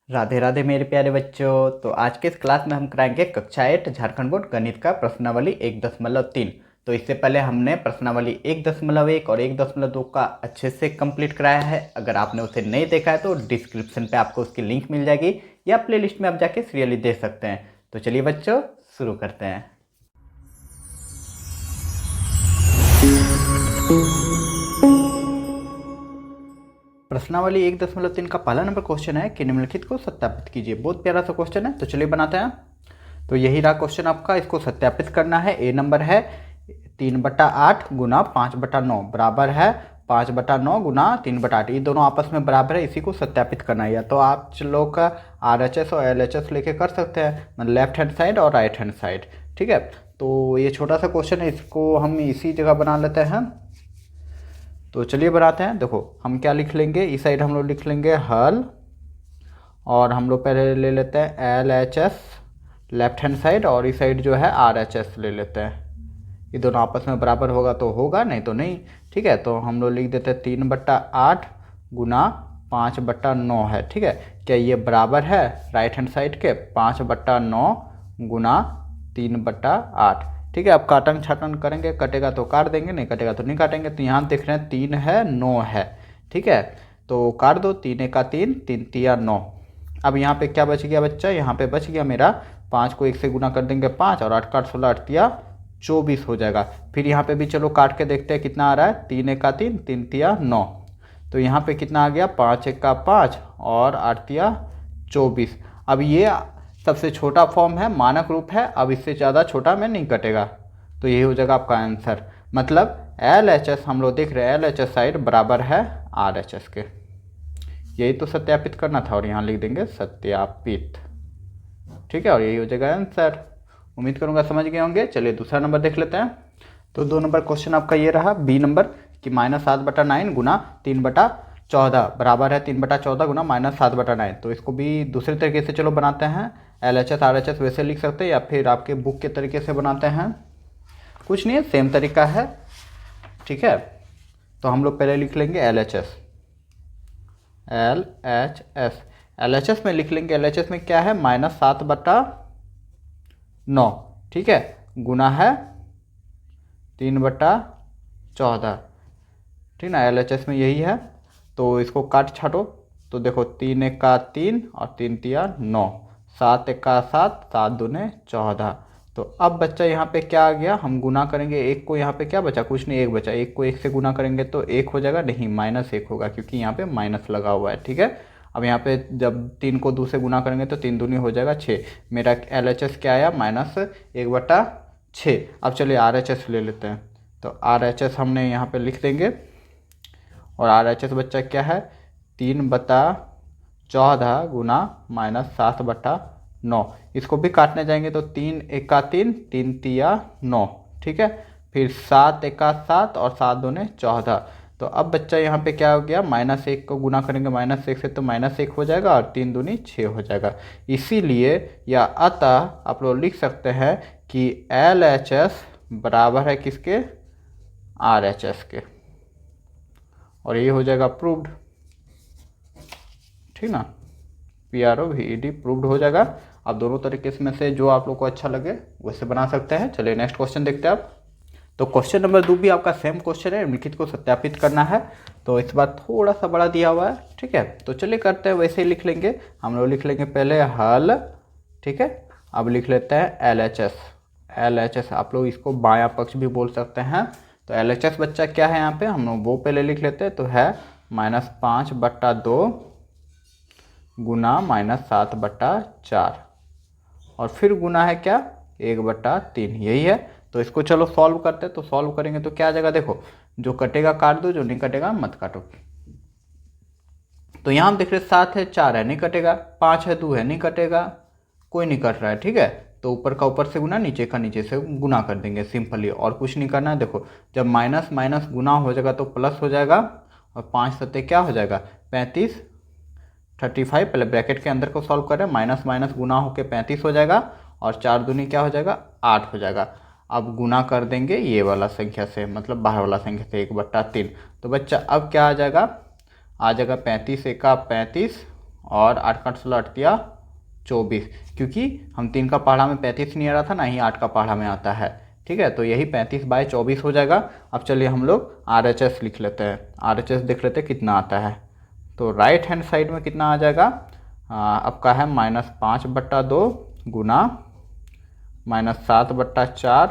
राधे राधे मेरे प्यारे बच्चों। तो आज के इस क्लास में हम कराएंगे कक्षा 8 झारखंड बोर्ड गणित का प्रश्नावली 1.3। तो इससे पहले हमने प्रश्नावली 1.1 और 1.2 का अच्छे से कंप्लीट कराया है। अगर आपने उसे नहीं देखा है तो डिस्क्रिप्शन पे आपको उसकी लिंक मिल जाएगी या प्लेलिस्ट में आप जाके सीरियली देख सकते हैं। तो चलिए बच्चों शुरू करते हैं। प्रश्नावली 1.3 का पहला नंबर क्वेश्चन है कि निम्नलिखित को सत्यापित कीजिए। बहुत प्यारा सा क्वेश्चन है, तो चलिए बनाते हैं। तो यही रहा क्वेश्चन आपका, इसको सत्यापित करना है। ए नंबर है 3/8 गुना 5/9 बराबर है 5/9 गुना 3/8। ये दोनों आपस में बराबर है, इसी को सत्यापित करना है। या तो आप लोग का RHS और LHS लेके कर सकते हैं, मतलब लेफ्ट हैंड साइड और राइट हैंड साइड। ठीक है, तो ये छोटा सा क्वेश्चन है, इसको हम इसी जगह बना लेते हैं। तो चलिए बनाते हैं। देखो हम क्या लिख लेंगे, इस साइड हम लोग लिख लेंगे हल, और हम लोग पहले ले लेते हैं LHS लेफ्ट हैंड साइड, और इस साइड जो है RHS ले लेते हैं। ये दोनों आपस में बराबर होगा तो होगा, नहीं तो नहीं। ठीक है, तो हम लोग लिख देते हैं 3/8 गुना 5/9 है। ठीक है, क्या ये बराबर है राइट हैंड साइड के 5/9 गुना 3/8। ठीक है, अब काटन छाटन करेंगे, कटेगा तो काट देंगे, नहीं कटेगा तो नहीं काटेंगे। तो यहाँ देख रहे हैं 3 है 9 है। ठीक है, तो काट दो, 3 एका 3, 3 तिया 9। अब यहाँ पे क्या बच गया बच्चा, यहाँ पे बच गया मेरा 5 को 1 से गुना कर देंगे 5, और 8 का 8 16 8 तिया 24 हो जाएगा। फिर यहाँ पे भी चलो काट के देखते हैं कितना आ रहा है, 3 एका 3, 3 तिया 9। तो यहाँ पे कितना आ गया, 5 एका 5 और 8 तिया 24। अब ये सबसे छोटा फॉर्म है, मानक रूप है। अब इससे ज़्यादा छोटा में नहीं कटेगा, तो यही हो जाएगा आपका आंसर। मतलब LHS हम लोग देख रहे हैं LHS साइड बराबर है RHS के। यही तो सत्यापित करना था, और यहाँ लिख देंगे सत्यापित। ठीक है, और यही हो जाएगा आंसर। उम्मीद करूँगा समझ गए होंगे। चलिए दूसरा नंबर देख लेते हैं। तो 2 नंबर क्वेश्चन आपका ये रहा, बी नंबर कि -7/9 गुना 3/14 बराबर है 3/14 गुना -7/9। तो इसको भी दूसरे तरीके से चलो बनाते हैं। LHS RHS वैसे लिख सकते हैं, या फिर आपके बुक के तरीके से बनाते हैं, कुछ नहीं है, सेम तरीका है। ठीक है, तो हम लोग पहले लिख लेंगे LHS। LHS में लिख लेंगे, LHS में क्या है -7/9। ठीक है, गुना है 3/14। ठीक ना, LHS में यही है। तो इसको काट छाटो, तो देखो 3 एका 3 और 3 तिया 9, 7 एका 7, 7 दूने 14। तो अब बच्चा यहाँ पे क्या आ गया, हम गुना करेंगे, एक को यहाँ पे क्या बचा, कुछ नहीं, एक बचा। एक को एक से गुना करेंगे तो एक हो जाएगा, नहीं -1 होगा, क्योंकि यहाँ पे माइनस लगा हुआ है। ठीक है, अब यहाँ पे जब 3 को 2 से गुना करेंगे तो 3 दूनी हो जाएगा 6। मेरा LHS क्या आया, -1/6। अब चलिए RHS ले लेते हैं। तो RHS हमने यहाँ पे लिख देंगे, और RHS बच्चा क्या है 3/14 गुना -7/9। इसको भी काटने जाएंगे तो 3 एका 3, 3 तिया 9। ठीक है, फिर 7 एका 7 और 7 दूने 14। तो अब बच्चा यहाँ पे क्या हो गया, -1 को गुना करेंगे -1 से तो -1 हो जाएगा, और 3 दूनी 6 हो जाएगा। इसीलिए या अतः आप लोग लिख सकते हैं कि LHS बराबर है किसके, RHS के, और ये हो जाएगा प्रूव्ड। ठीक ना, PROVED प्रूव्ड हो जाएगा। आप दोनों तरीके में से जो आप लोग को अच्छा लगे वैसे बना सकते हैं। चलिए नेक्स्ट क्वेश्चन देखते हैं आप। तो क्वेश्चन नंबर 2 भी आपका सेम क्वेश्चन है, निम्नलिखित को सत्यापित करना है। तो इस बार थोड़ा सा बड़ा दिया हुआ है। ठीक है, तो चलिए करते हैं, वैसे ही लिख लेंगे। हम लोग लिख लेंगे पहले हल। ठीक है, अब लिख लेते हैं LHS आप लोग इसको बायां पक्ष भी बोल सकते हैं। तो LHS बच्चा क्या है, यहाँ पे हम लोग वो पहले लिख लेते हैं। तो है -5/2 गुना -7/4, और फिर गुना है क्या 1/3, यही है। तो इसको चलो सॉल्व करते हैं। तो सॉल्व करेंगे तो क्या आ जाएगा, देखो जो कटेगा काट दो, जो नहीं कटेगा मत काटो। तो यहाँ हम देख रहे 7 है 4 है, नहीं कटेगा। 5 है 2 है, नहीं कटेगा, कोई नहीं कट रहा है। ठीक है, तो ऊपर का ऊपर से गुना, नीचे का नीचे से गुना कर देंगे सिंपली, और कुछ नहीं करना है। देखो जब माइनस माइनस गुना हो जाएगा तो प्लस हो जाएगा, और 5 सत्ते क्या हो जाएगा 35, 35 पहले ब्रैकेट के अंदर को सॉल्व करें, माइनस माइनस गुना होकर 35 हो जाएगा, और 4 दूनी क्या हो जाएगा 8 हो जाएगा। अब गुना कर देंगे ये वाला संख्या से, मतलब बाहर वाला संख्या से 1/3। तो बच्चा अब क्या आ जाएगा 35 एका 35 और 8 का 16 24, क्योंकि हम 3 का पहाड़ा में 35 नहीं आ रहा था, ना ही 8 का पहाड़ा में आता है। ठीक है, तो यही 35/24 हो जाएगा। अब चलिए हम लोग RHS लिख लेते हैं, RHS देख लेते हैं कितना आता है। तो राइट हैंड साइड में कितना आ जाएगा आपका है -5/2 गुना -7/4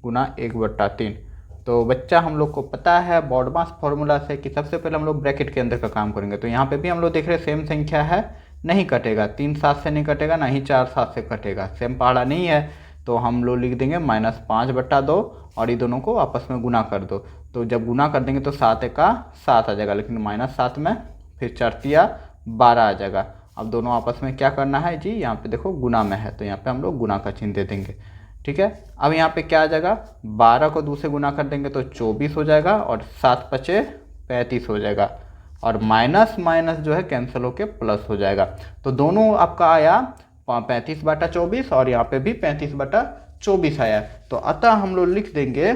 गुना 1/3। तो बच्चा हम लोग को पता है बॉडमास फॉर्मूला से कि सबसे पहले हम लोग ब्रैकेट के अंदर का काम करेंगे। तो यहाँ पे भी हम लोग देख रहे हैं सेम संख्या है, नहीं कटेगा, 3 7 से नहीं कटेगा, ना ही 4 7 से कटेगा, सेम पहाड़ा नहीं है। तो हम लोग लिख देंगे -5/2 और ये दोनों को आपस में गुना कर दो। तो जब गुना कर देंगे तो 7 का 7 आ जाएगा, लेकिन -7 में फिर 4 12 आ जाएगा। अब दोनों आपस में क्या करना है जी, यहाँ पे देखो गुना में है, तो यहाँ पे हम लोग गुना का चिन्ह दे देंगे। ठीक है, अब यहाँ पे क्या आ जाएगा, 12 को 2 से गुना कर देंगे तो 24 हो जाएगा और 7 पचे 35 हो जाएगा, और माइनस माइनस जो है कैंसिल होके प्लस हो जाएगा। तो दोनों आपका आया 35/24 और यहाँ पे भी 35/24 आया। तो अतः हम लोग लिख देंगे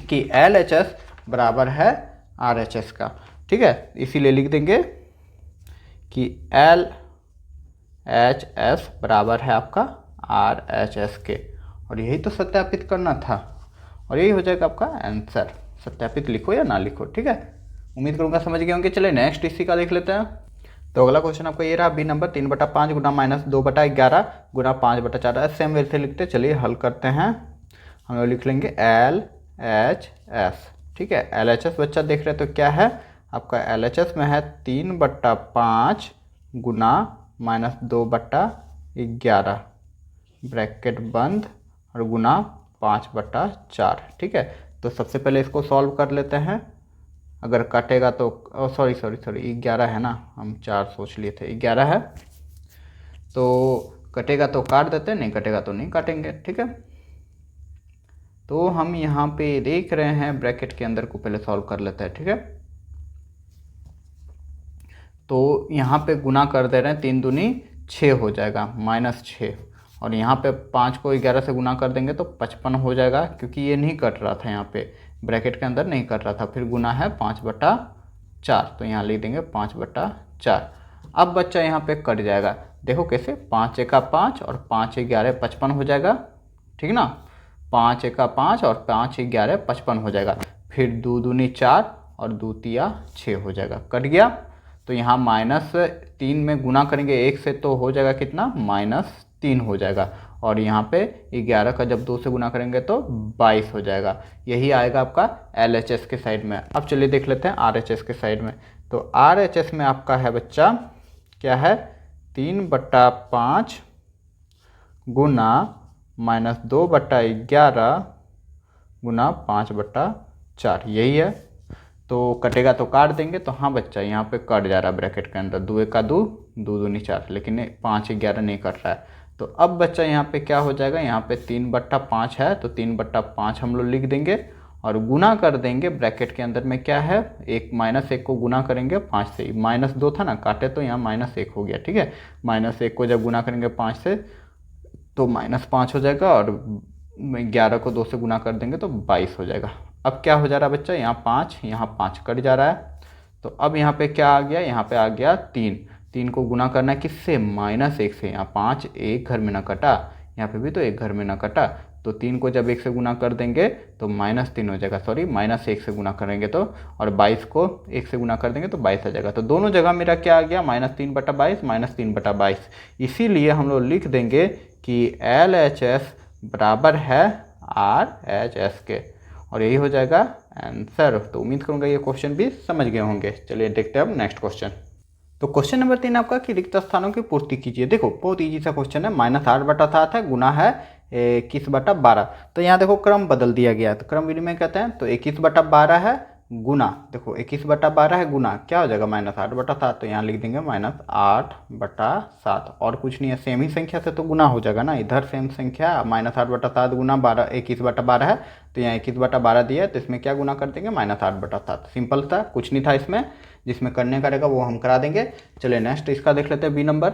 कि LHS बराबर है RHS का। ठीक है, इसीलिए लिख देंगे कि LHS बराबर है आपका RHS के, और यही तो सत्यापित करना था, और यही हो जाएगा आपका आंसर। सत्यापित लिखो या ना लिखो, ठीक है, उम्मीद करूँगा समझ गए होंगे। चलिए नेक्स्ट इसी का देख लेते हैं। तो अगला क्वेश्चन आपका ये रहा, बी नंबर 3/5 गुना -2/11 गुना 5/4। सेम वे से लिखते, चलिए हल करते हैं। हम लोग लिख लेंगे LHS। ठीक है, LHS बच्चा देख रहे हैं तो क्या है आपका, LHS में है 3/5 गुना -2/11 ब्रैकेट बंद और गुना 5/4। ठीक है, तो सबसे पहले इसको सॉल्व कर लेते हैं। अगर कटेगा तो सॉरी 11 है ना, हम 4 सोच लिए थे, 11 है, तो कटेगा तो काट देते हैं, नहीं कटेगा तो नहीं काटेंगे। ठीक है, तो हम यहाँ पे देख रहे हैं ब्रैकेट के अंदर को पहले सॉल्व कर लेते हैं। ठीक है, तो यहाँ पे गुना कर दे रहे हैं, 3 दूनी 6 हो जाएगा -6, और यहाँ पे 5 को 11 से गुना कर देंगे तो 55 हो जाएगा, क्योंकि ये नहीं कट रहा था, यहाँ पे ब्रैकेट के अंदर नहीं कट रहा था। फिर गुना है 5/4, तो यहाँ लिख देंगे 5/4। अब बच्चा यहाँ पे कट जाएगा, देखो कैसे, 5 एका 5 और 5 11 55 हो जाएगा। ठीक ना, 5 एका 5 और 5 11 55 हो जाएगा। फिर 2 दूनी 4 और 2 तिया 6 हो जाएगा, कट गया। तो यहाँ -3 में गुना करेंगे 1 से तो हो जाएगा कितना, -3 हो जाएगा, और यहाँ पे 11 का जब 2 से गुना करेंगे तो 22 हो जाएगा। यही आएगा आपका LHS के साइड में। अब चलिए देख लेते हैं RHS के साइड में। तो RHS में आपका है बच्चा क्या है, 3/5 गुना -2/11 गुना 5/4, यही है। तो कटेगा तो काट देंगे, तो हाँ बच्चा यहाँ पे कट जा रहा है ब्रैकेट के अंदर, 2 एका 2, 2 दूनी 4, लेकिन 5 11 नहीं कट रहा है। तो अब बच्चा यहाँ पे क्या हो जाएगा, यहाँ पे 3/5 है, तो 3/5 हम लोग लिख देंगे और गुना कर देंगे। ब्रैकेट के अंदर में क्या है, -1 को गुना करेंगे 5 से, -2 था ना, काटे तो यहाँ -1 हो गया। ठीक है, -1 को जब गुना करेंगे 5 से तो -5 हो जाएगा, और 11 को 2 से गुना कर देंगे तो 22 हो जाएगा। अब क्या हो जा रहा है बच्चा, यहाँ 5 कट जा रहा है। तो अब यहाँ पे क्या आ गया, यहाँ पे आ गया 3 को गुना करना है किससे, -1 से। यहाँ 5 एक घर में ना कटा, यहाँ पे भी तो एक घर में ना कटा, तो 3 को जब 1 से गुना कर देंगे तो -3 हो जाएगा, सॉरी -1 से गुना करेंगे तो, और 22 को 1 से गुना कर देंगे तो 22 आ जाएगा। तो दोनों जगह मेरा क्या आ गया, -3/22 -3/22। इसीलिए हम लोग लिख देंगे कि LHS बराबर है RHS के, और यही हो जाएगा आंसर। तो उम्मीद करूँगा ये क्वेश्चन भी समझ गए होंगे। चलिए देखते हैं अब नेक्स्ट क्वेश्चन। तो क्वेश्चन नंबर 3 आपका कि रिक्त स्थानों की पूर्ति कीजिए। देखो बहुत ईजी सा क्वेश्चन है, -8/7 है, गुना है 21/12। तो यहाँ देखो क्रम बदल दिया गया है, तो क्रम विनिमय कहते हैं। तो 21/12 है गुना, देखो 21/12 है गुना, क्या हो जाएगा -8/7, तो यहाँ लिख देंगे -8/7, और कुछ नहीं है, सेम ही संख्या से तो गुना हो जाएगा ना, इधर सेम संख्या, -8/7 गुना 21/12 है, तो यहाँ 21/12 दिया है, तो इसमें क्या गुना कर देंगे, -8/7। सिंपल था, कुछ नहीं था इसमें, जिसमें करने का रहेगा वो हम करा देंगे। चलिए नेक्स्ट इसका देख लेते हैं, बी नंबर।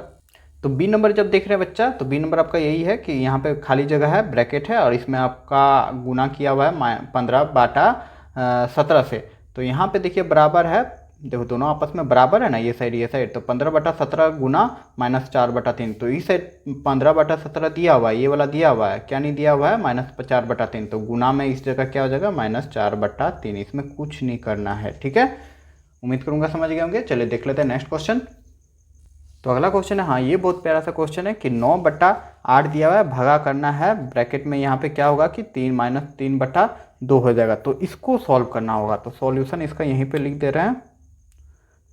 तो बी नंबर जब देख रहे हैं बच्चा, तो बी नंबर आपका यही है कि यहाँ पे खाली जगह है, ब्रैकेट है, और इसमें आपका गुना किया हुआ है 15/17 से। तो यहाँ पे देखिए बराबर है देखो दोनों आपस में बराबर है ना, ये साइड, तो 15/17 गुना -4/3, तो इस साइड 15/17 दिया हुआ है, ये वाला दिया हुआ है, क्या नहीं दिया हुआ है, -4/3, तो गुना में इस जगह क्या हो जाएगा -4/3, इसमें कुछ नहीं करना है। ठीक है, उम्मीद करूंगा समझ गए होंगे। चलिए देख लेते हैं नेक्स्ट क्वेश्चन। तो अगला क्वेश्चन है, हाँ ये बहुत प्यारा सा क्वेश्चन है कि 9/8 दिया हुआ है, भागा करना है, ब्रैकेट में यहाँ पे क्या होगा कि 3 - 3/2 हो जाएगा, तो इसको सॉल्व करना होगा। तो सॉल्यूशन इसका यहीं पे लिख दे रहे हैं।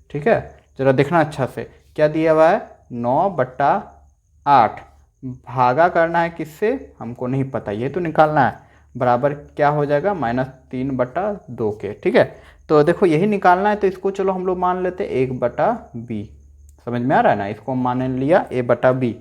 ठीक है, जरा देखना अच्छा से, क्या दिया हुआ है 9/8, भागा करना है किससे, हमको नहीं पता, ये तो निकालना है, बराबर क्या हो जाएगा -3/2 के। ठीक है, तो देखो यही निकालना है, तो इसको चलो हम लोग मान लेते 1/b, समझ में आ रहा है ना, इसको मान लिया a/b।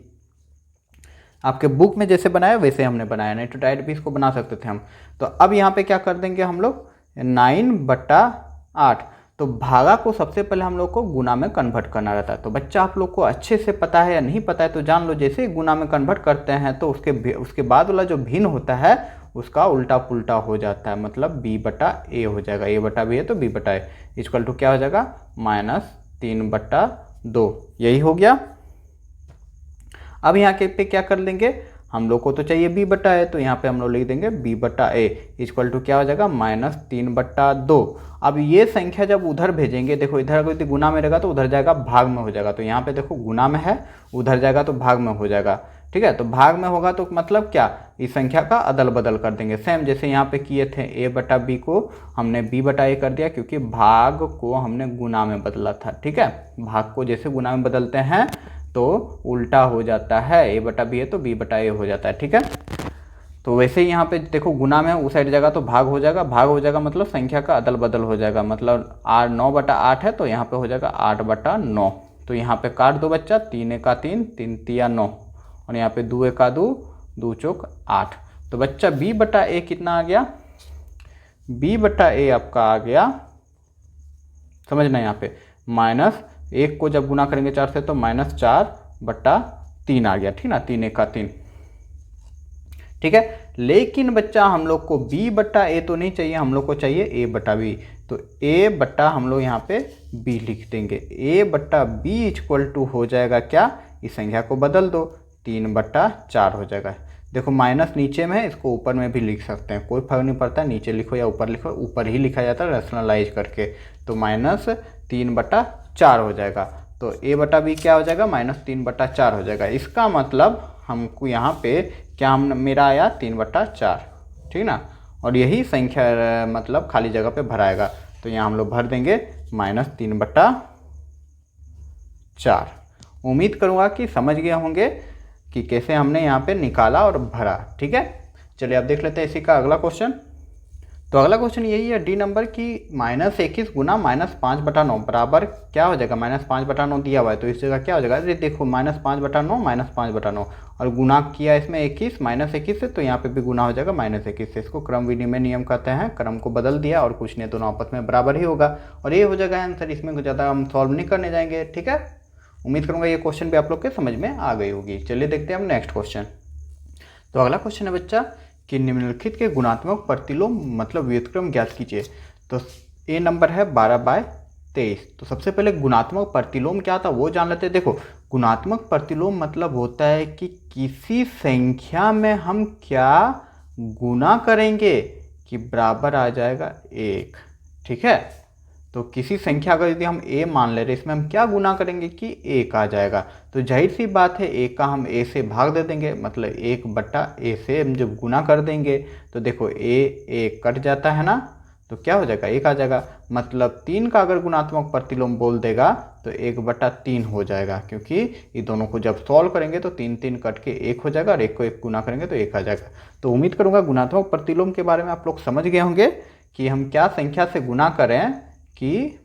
आपके बुक में जैसे बनाया वैसे हमने बनाया, नहीं तो डायरेक्ट भी इसको बना सकते थे हम। तो अब यहाँ पे क्या कर देंगे हम लोग 9/8, तो भागा को सबसे पहले हम लोग को गुना में कन्वर्ट करना रहता है। तो बच्चा आप लोग को अच्छे से पता है या नहीं पता है तो जान लो, जैसे ही गुना में कन्वर्ट करते हैं तो उसके बाद वाला जो भिन्न होता है उसका उल्टा पुल्टा हो जाता है, मतलब b/a हो जाएगा, a/b है तो b/a इक्वल टू क्या हो जाएगा -3/2, यही हो गया। अब यहाँ के पे क्या कर लेंगे, हम लोग को तो चाहिए b/a, तो यहाँ पे हम लोग लिख देंगे b/a इक्वल टू क्या हो जाएगा -3/2। अब ये संख्या जब उधर भेजेंगे, देखो इधर अगर गुना में रहेगा तो उधर जाएगा भाग में हो जाएगा, तो यहाँ पे देखो गुना में है, उधर जाएगा तो भाग में हो जाएगा। ठीक है, तो भाग में होगा तो मतलब क्या, इस संख्या का अदल बदल कर देंगे, सेम जैसे यहाँ पे किए थे, a/b को हमने b/a कर दिया, क्योंकि भाग को हमने गुना में बदला था। ठीक है, भाग को जैसे गुना में बदलते हैं तो उल्टा हो जाता है, a/b है तो b/a हो जाता है। ठीक है, तो वैसे ही यहाँ पे देखो गुना में उस साइड जाएगा तो भाग हो जाएगा, भाग हो जाएगा मतलब संख्या का अदल बदल हो जाएगा, मतलब 9/8 है तो यहाँ पे हो जाएगा 8/9, तो यहाँ पे काट दो बच्चा, 3 × 3, 3 × 3 = 9, और यहाँ पे 2 × 2, 2 × 4 = 8, तो बच्चा b/a कितना आ गया, b/a आपका आ गया, समझना यहाँ पे -1 को जब गुना करेंगे 4 से तो -4/3 आ गया। ठीक ना, 3 × 3। ठीक है, लेकिन बच्चा हम लोग को b/a तो नहीं चाहिए, हम लोग को चाहिए a/b, तो a/ हम लोग यहाँ पे b लिख देंगे, a/b इक्वल टू हो जाएगा क्या, इस संख्या को बदल दो, 3/4 हो जाएगा। देखो माइनस नीचे में है, इसको ऊपर में भी लिख सकते हैं, कोई फर्क नहीं पड़ता, नीचे लिखो या ऊपर लिखो, ऊपर ही लिखा जाता है रैशनलाइज करके, तो -3/4 हो जाएगा, तो a/b क्या हो जाएगा -3/4 हो जाएगा। इसका मतलब हमको यहाँ पे क्या मेरा आया 3/4, ठीक ना, और यही संख्या मतलब खाली जगह पे भराएगा, तो यहाँ हम लोग भर देंगे -3/4। उम्मीद करूँगा कि समझ गए होंगे कि कैसे हमने यहाँ पे निकाला और भरा। ठीक है, चलिए अब देख लेते हैं इसी का अगला क्वेश्चन। तो अगला क्वेश्चन यही है डी नंबर की -21 गुना -5/9 बराबर क्या हो जाएगा, -5/9 दिया हुआ है तो इस जगह क्या हो जाएगा, अरे देखो -5/9 -5/9 और गुना किया इसमें 21 -21 से, तो यहाँ पे भी गुना हो जाएगा -21 से। इसको क्रम विनिमय नियम कहते हैं, क्रम को बदल दिया और कुछ नहीं, दोनों आपस में बराबर ही होगा और ये हो जाएगा आंसर। इसमें कुछ ज़्यादा हम सॉल्व नहीं करने जाएंगे। ठीक है, उम्मीद करूँगा ये क्वेश्चन भी आप लोग के समझ में आ गई होगी। चलिए देखते हैं हम नेक्स्ट क्वेश्चन। तो अगला क्वेश्चन है बच्चा कि निम्नलिखित के गुणात्मक प्रतिलोम मतलब व्युत्क्रम ज्ञात कीजिए। तो ए नंबर है 12/23। तो सबसे पहले गुणात्मक प्रतिलोम क्या था वो जान लेते हैं। देखो गुणात्मक प्रतिलोम मतलब होता है कि किसी संख्या में हम क्या गुना करेंगे कि बराबर आ जाएगा 1। ठीक है, तो किसी संख्या अगर यदि हम a मान ले रहे इसमें हम क्या गुना करेंगे कि 1 आ जाएगा। तो जाहिर सी बात है 1 का हम a से भाग दे देंगे, मतलब 1/a से हम जब गुना कर देंगे तो देखो a कट जाता है ना, तो क्या हो जाएगा 1 आ जाएगा। मतलब 3 का अगर गुणात्मक प्रतिलोम बोल देगा तो 1/3 हो जाएगा, क्योंकि ये दोनों को जब सॉल्व करेंगे तो 3 3 कट के 1 हो जाएगा और 1 को 1 गुना करेंगे तो 1 आ जाएगा। तो उम्मीद करूँगा गुणात्मक प्रतिलोम के बारे में आप लोग समझ गए होंगे कि हम क्या संख्या से गुना करें कि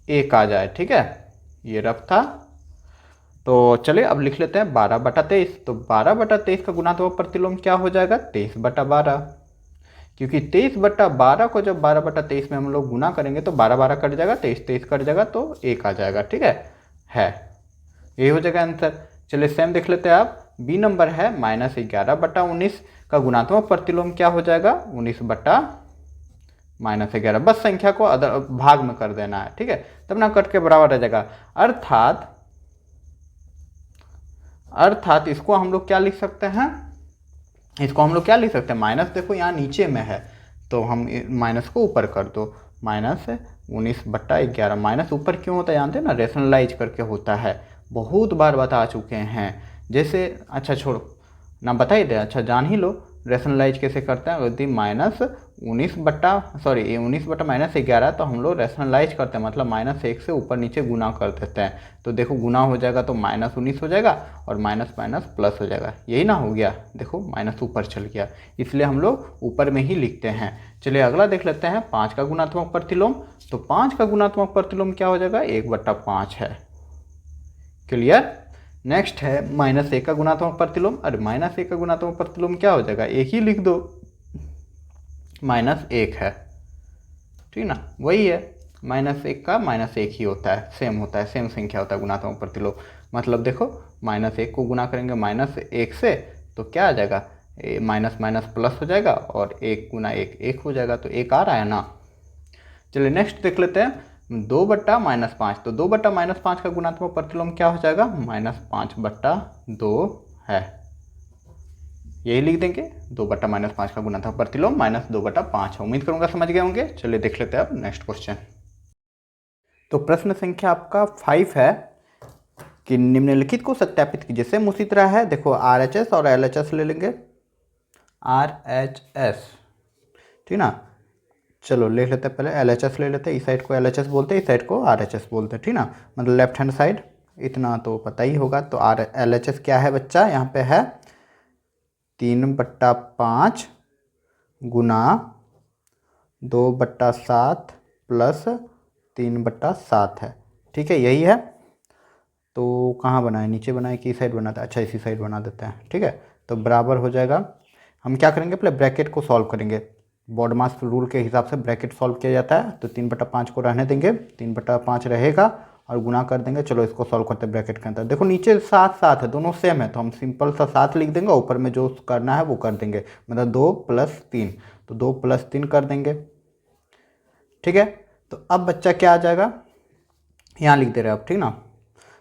1 आ जाए। ठीक है, ये रफ था। तो चलिए अब लिख लेते हैं 12/23। तो 12/23 का गुणात्मक प्रतिलोम क्या हो जाएगा 23/12, क्योंकि 23/12 को जब 12/23 में हम लोग गुना करेंगे तो 12 कट जाएगा, 23 कट जाएगा तो 1 आ जाएगा। ठीक है यही हो जाएगा आंसर। चलिए सेम देख लेते हैं आप। बी नंबर है -11/19 का गुणात्मक प्रतिलोम क्या हो जाएगा 19/23। -11, बस संख्या को भाग में कर देना है, ठीक है, तब ना कट के बराबर रह जाएगा। अर्थात इसको हम लोग क्या लिख सकते हैं, इसको हम लोग क्या लिख सकते हैं, माइनस देखो यहाँ नीचे में है तो हम माइनस को ऊपर कर दो, -19/11। माइनस ऊपर क्यों होता है जानते हैं ना, रेशनलाइज करके होता है, बहुत बार बता चुके हैं। जैसे अच्छा छोड़ो ना बता ही दे, अच्छा जान ही लो रेशनलाइज कैसे करते हैं। यदि -19/-11 तो हम लोग रेशनलाइज करते हैं, मतलब -1 से ऊपर नीचे गुना कर देते हैं। तो देखो गुना हो जाएगा तो -19 हो जाएगा और माइनस माइनस प्लस हो जाएगा, यही ना हो गया, देखो माइनस ऊपर चल गया, इसलिए हम लोग ऊपर में ही लिखते हैं। चलिए अगला देख लेते हैं 5 का गुणात्मक प्रतिलोम। तो 5 का गुणात्मक प्रतिलोम क्या हो जाएगा, 1/5 है। क्लियर। नेक्स्ट है -1 का गुणात्मक प्रतिलोम। अरे -1 का गुणात्मक प्रतिलोम क्या हो जाएगा, एक ही लिख दो, -1 है, ठीक ना, वही है, -1 का -1 ही होता है, सेम होता है, सेम संख्या होता है गुणात्मक प्रतिलोम। मतलब देखो -1 को गुना करेंगे -1 से तो क्या आ जाएगा, माइनस माइनस प्लस हो जाएगा और 1 गुना 1 1 हो जाएगा, तो 1 आ रहा है ना। चलिए नेक्स्ट देख लेते हैं 2/-5। तो 2/-5 का गुणात्मक प्रतिलोम क्या हो जाएगा, -5/2 है, यही लिख देंगे। 2/-5 का गुणात्मक प्रतिलोम -2/5 है। उम्मीद करूंगा समझ गए होंगे। चलिए देख लेते हैं अब नेक्स्ट क्वेश्चन। तो प्रश्न संख्या आपका 5 है कि निम्नलिखित को सत्यापित कीजिए। सेम उसी तरह है, देखो RHS और LHS ले लेंगे, RHS, ठीक ना। चलो ले लेते हैं, पहले LHS ले लेते हैं, इस साइड को LHS बोलते हैं, इस साइड को RHS बोलते हैं, ठीक ना, मतलब लेफ्ट हैंड साइड, इतना तो पता ही होगा। तो LHS क्या है बच्चा, यहाँ पे है 3/5 गुना 2/7 प्लस 3/7 है, ठीक है, यही है। तो कहाँ बनाए, नीचे बनाए कि इस साइड बनाते हैं, अच्छा इसी साइड बना देते हैं, ठीक है। तो बराबर हो जाएगा, हम क्या करेंगे पहले ब्रैकेट को सॉल्व करेंगे, बॉडमास रूल के हिसाब से ब्रैकेट सॉल्व किया जाता है। तो 3/5 को रहने देंगे, 3/5 रहेगा और गुना कर देंगे। चलो इसको सॉल्व करते हैं ब्रैकेट के अंदर, देखो नीचे 7 है, दोनों सेम है, तो हम सिंपल सा 7 लिख देंगे, ऊपर में जो करना है वो कर देंगे, मतलब 2 + 3, तो 2 + 3 कर देंगे, ठीक है। तो अब बच्चा क्या आ जाएगा, यहाँ लिख दे रहे हैं अब, ठीक ना।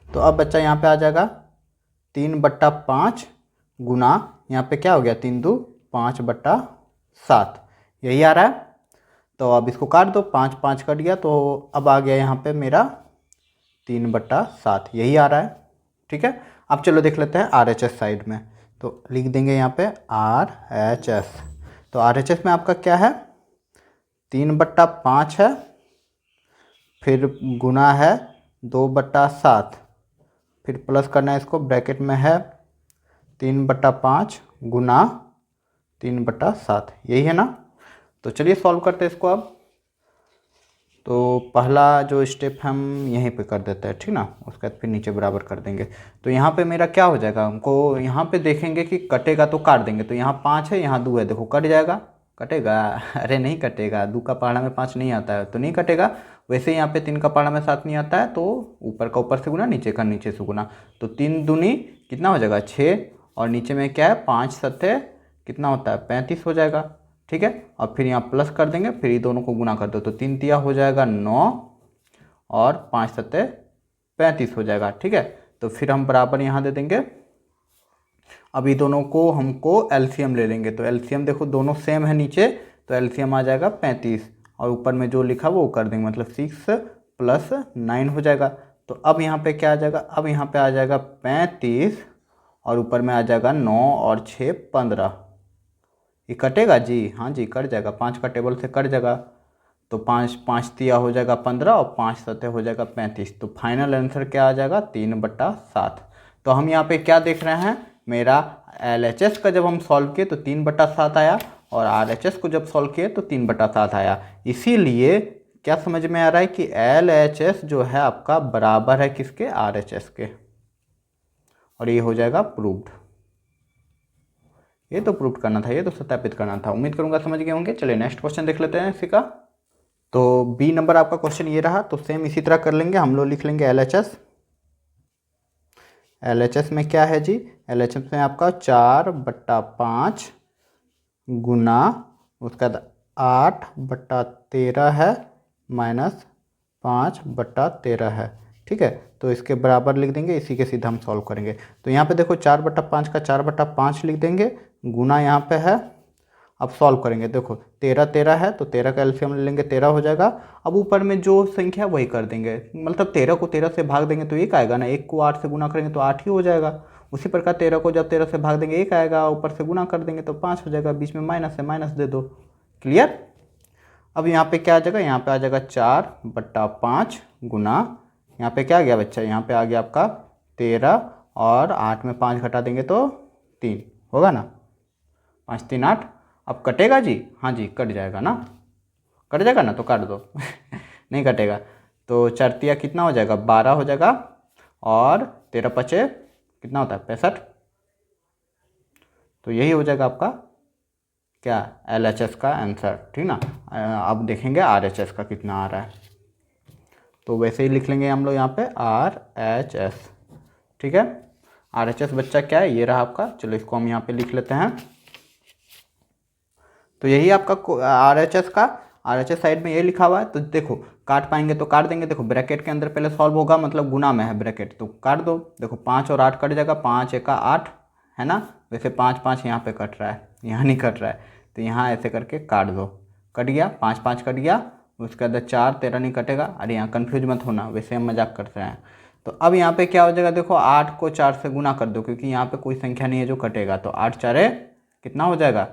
तो अब बच्चा यहाँ पे आ जाएगा 3/5 गुना, यहाँ पे क्या हो गया, 3 2 5/7, यही आ रहा है। तो अब इसको काट दो, 5 5 कट गया, तो अब आ गया यहाँ पे मेरा 3/7, यही आ रहा है, ठीक है। अब चलो देख लेते हैं RHS साइड में, तो लिख देंगे यहाँ पे RHS। तो RHS में आपका क्या है, 3/5 है, फिर गुना है 2/7, फिर प्लस करना है, इसको ब्रैकेट में है 3/5 गुना 3/7, यही है ना। तो चलिए सॉल्व करते हैं इसको अब। तो पहला जो स्टेप हम यहीं पे कर देते हैं, ठीक ना, उसके बाद फिर नीचे बराबर कर देंगे। तो यहाँ पे मेरा क्या हो जाएगा, हमको यहाँ पे देखेंगे कि कटेगा तो काट देंगे। तो यहाँ 5 है, यहाँ 2 है, देखो कट जाएगा, कटेगा अरे नहीं कटेगा, 2 का पहाड़ा में 5 नहीं आता है तो नहीं कटेगा। वैसे यहाँ पे 3 का पहाड़ा में 7 नहीं आता है, तो ऊपर का ऊपर से गुना, नीचे का नीचे से गुना। तो 3 दूनी कितना हो जाएगा, 6, और नीचे में क्या है 5 7 कितना होता है, 35 हो जाएगा, ठीक है। और फिर यहाँ प्लस कर देंगे, फिर ये दोनों को गुना कर दो, तो 3 तिया हो जाएगा 9 और 5 7 35 हो जाएगा, ठीक है। तो फिर हम बराबर यहाँ दे देंगे। अभी दोनों को हमको LCM ले लेंगे, तो LCM देखो दोनों सेम है नीचे, तो LCM आ जाएगा 35 और ऊपर में जो लिखा वो कर देंगे, मतलब 6 + 9 हो जाएगा। तो अब यहाँ पे क्या आ जाएगा, अब यहाँ पे आ जाएगा 35 और ऊपर में आ जाएगा 9 और 6 15, ये कटेगा जी, हाँ जी कट जाएगा, 5 का टेबल से कट जाएगा। तो 5 5 तिया हो जाएगा 15 और 5 7 हो जाएगा 35। तो फाइनल आंसर क्या आ जाएगा, 3/7। तो हम यहाँ पे क्या देख रहे हैं, मेरा LHS का जब हम सॉल्व किए तो 3/7 आया, और RHS को जब सॉल्व किए तो 3/7 आया। इसीलिए क्या समझ में आ रहा है कि LHS जो है आपका बराबर है किसके, RHS के, और ये हो जाएगा प्रूव्ड। ये तो प्रूव करना था, ये तो सत्यापित करना था। उम्मीद करूंगा समझ गए होंगे। चलिए नेक्स्ट क्वेश्चन देख लेते हैं इसी का। तो B नंबर आपका क्वेश्चन ये रहा, तो सेम इसी तरह कर लेंगे, हम लोग लिख लेंगे LHS। LHS में क्या है जी, LHS में आपका 4/5 गुना, उसका 8/13 है माइनस 5/13 है। ठीक है, तो इसके बराबर लिख देंगे, इसी के सीधा हम सॉल्व करेंगे। तो यहाँ पे देखो 4/5 का 4/5 लिख देंगे, गुना यहाँ पे है। अब सॉल्व करेंगे, देखो 13 है तो 13 का एलसीएम ले लेंगे, 13 हो जाएगा। अब ऊपर में जो संख्या वही कर देंगे, मतलब 13 को 13 से भाग देंगे तो 1 आएगा ना, 1 को 8 से गुना करेंगे तो 8 ही हो जाएगा। उसी प्रकार 13 को जब 13 से भाग देंगे 1 आएगा, ऊपर से गुना कर देंगे तो 5 हो जाएगा, बीच में माइनस है, माइनस दे दो। क्लियर। अब यहाँ पे क्या आ जाएगा, यहाँ पे आ जाएगा 4/5 गुना, यहाँ पे क्या आ गया बच्चा, यहाँ पे आ गया आपका 13 और 8 में 5 घटा देंगे तो 3 होगा ना, 5 3 8। अब कटेगा जी, हाँ जी कट जाएगा ना, कट जाएगा ना तो काट दो नहीं कटेगा तो 4 कितना हो जाएगा, 12 हो जाएगा, और 13 पचे कितना होता है, 65। तो यही हो जाएगा आपका क्या, LHS का आंसर। ठीक ना। अब देखेंगे RHS का कितना आ रहा है, तो वैसे ही लिख लेंगे हम लोग यहाँ पे RHS। ठीक है, RHS बच्चा क्या है, ये रहा आपका। चलो इसको हम यहाँ पे लिख लेते हैं। तो यही आपका RHS का, RHS साइड में ये लिखा हुआ है। तो देखो काट पाएंगे तो काट देंगे, देखो ब्रैकेट के अंदर पहले सॉल्व होगा, मतलब गुना में है ब्रैकेट, तो काट दो। देखो 5 और 8 कट जाएगा, 5 1 8 है ना, वैसे 5 5 यहाँ पे कट रहा है, यहाँ नहीं कट रहा है, तो यहाँ ऐसे करके काट दो। कट गया, 5 5 कट गया, उसके अंदर 4 13 नहीं कटेगा। अरे यहाँ कन्फ्यूज मत होना, वैसे हम मजाक करते हैं। तो अब यहाँ पे क्या हो जाएगा, देखो 8 को 4 से गुना कर दो, क्योंकि यहाँ पे कोई संख्या नहीं है जो कटेगा, तो 8 4 कितना हो जाएगा,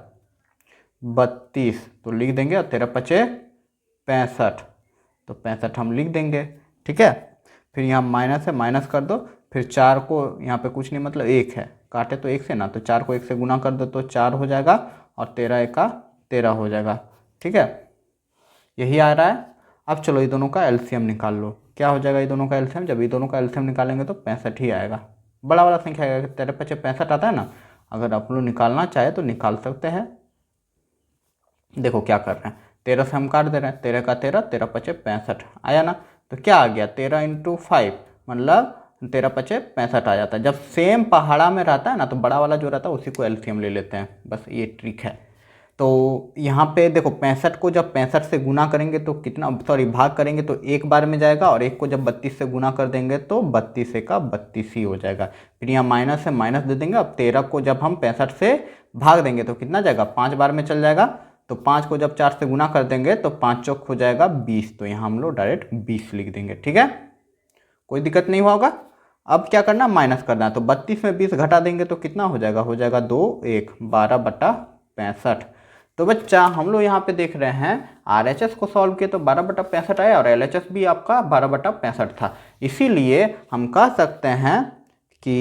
32। तो लिख देंगे, और 13 पचे 65, तो 65 हम लिख देंगे। ठीक है, फिर यहाँ माइनस है, माइनस कर दो, फिर 4 को यहाँ पे कुछ नहीं, मतलब 1 है, काटे तो 1 से ना, तो 4 को 1 से गुना कर दो तो 4 हो जाएगा, और 13 1 13 हो जाएगा। ठीक है, यही आ रहा है। अब चलो ये दोनों का एलसीएम निकाल लो, क्या हो जाएगा ये दोनों का एलसीएम। जब ये दोनों का एलसीएम निकालेंगे तो 65 ही आएगा, बड़ा वाला संख्या आएगा। 13 पचे 65 आता है ना, अगर आप लोग निकालना चाहे तो निकाल सकते हैं। देखो क्या कर रहे हैं, 13 से हम काट दे रहे हैं, 13 का 13, 13 पचे 65 आया ना, तो क्या आ गया, 13 × 5 मतलब 13 पचे 65 आ जाता है। जब सेम पहाड़ा में रहता है ना, तो बड़ा वाला जो रहता है उसी को एलसीएम ले लेते हैं, बस ये ट्रिक है। तो यहाँ पे देखो 65 को जब 65 से गुना करेंगे तो कितना, सॉरी भाग करेंगे तो एक बार में जाएगा, और एक को जब 32 से गुना कर देंगे तो 32 का 32 ही हो जाएगा। फिर यहाँ माइनस है, माइनस दे देंगे। अब 13 को जब हम 65 से भाग देंगे तो कितना जाएगा, 5 बार में चल जाएगा। तो 5 को जब 4 से गुना कर देंगे तो 5 चौक हो जाएगा 20, तो यहाँ हम लोग डायरेक्ट 20 लिख देंगे। ठीक है, कोई दिक्कत नहीं होगा। अब क्या करना, माइनस करना है, तो 32 में 20 घटा देंगे तो कितना हो जाएगा, 2 1 12/65। तो बच्चा हम लोग यहाँ पे देख रहे हैं RHS को सॉल्व किए तो 12/65 आया, और LHS भी आपका 12/65 था। इसीलिए हम कह सकते हैं कि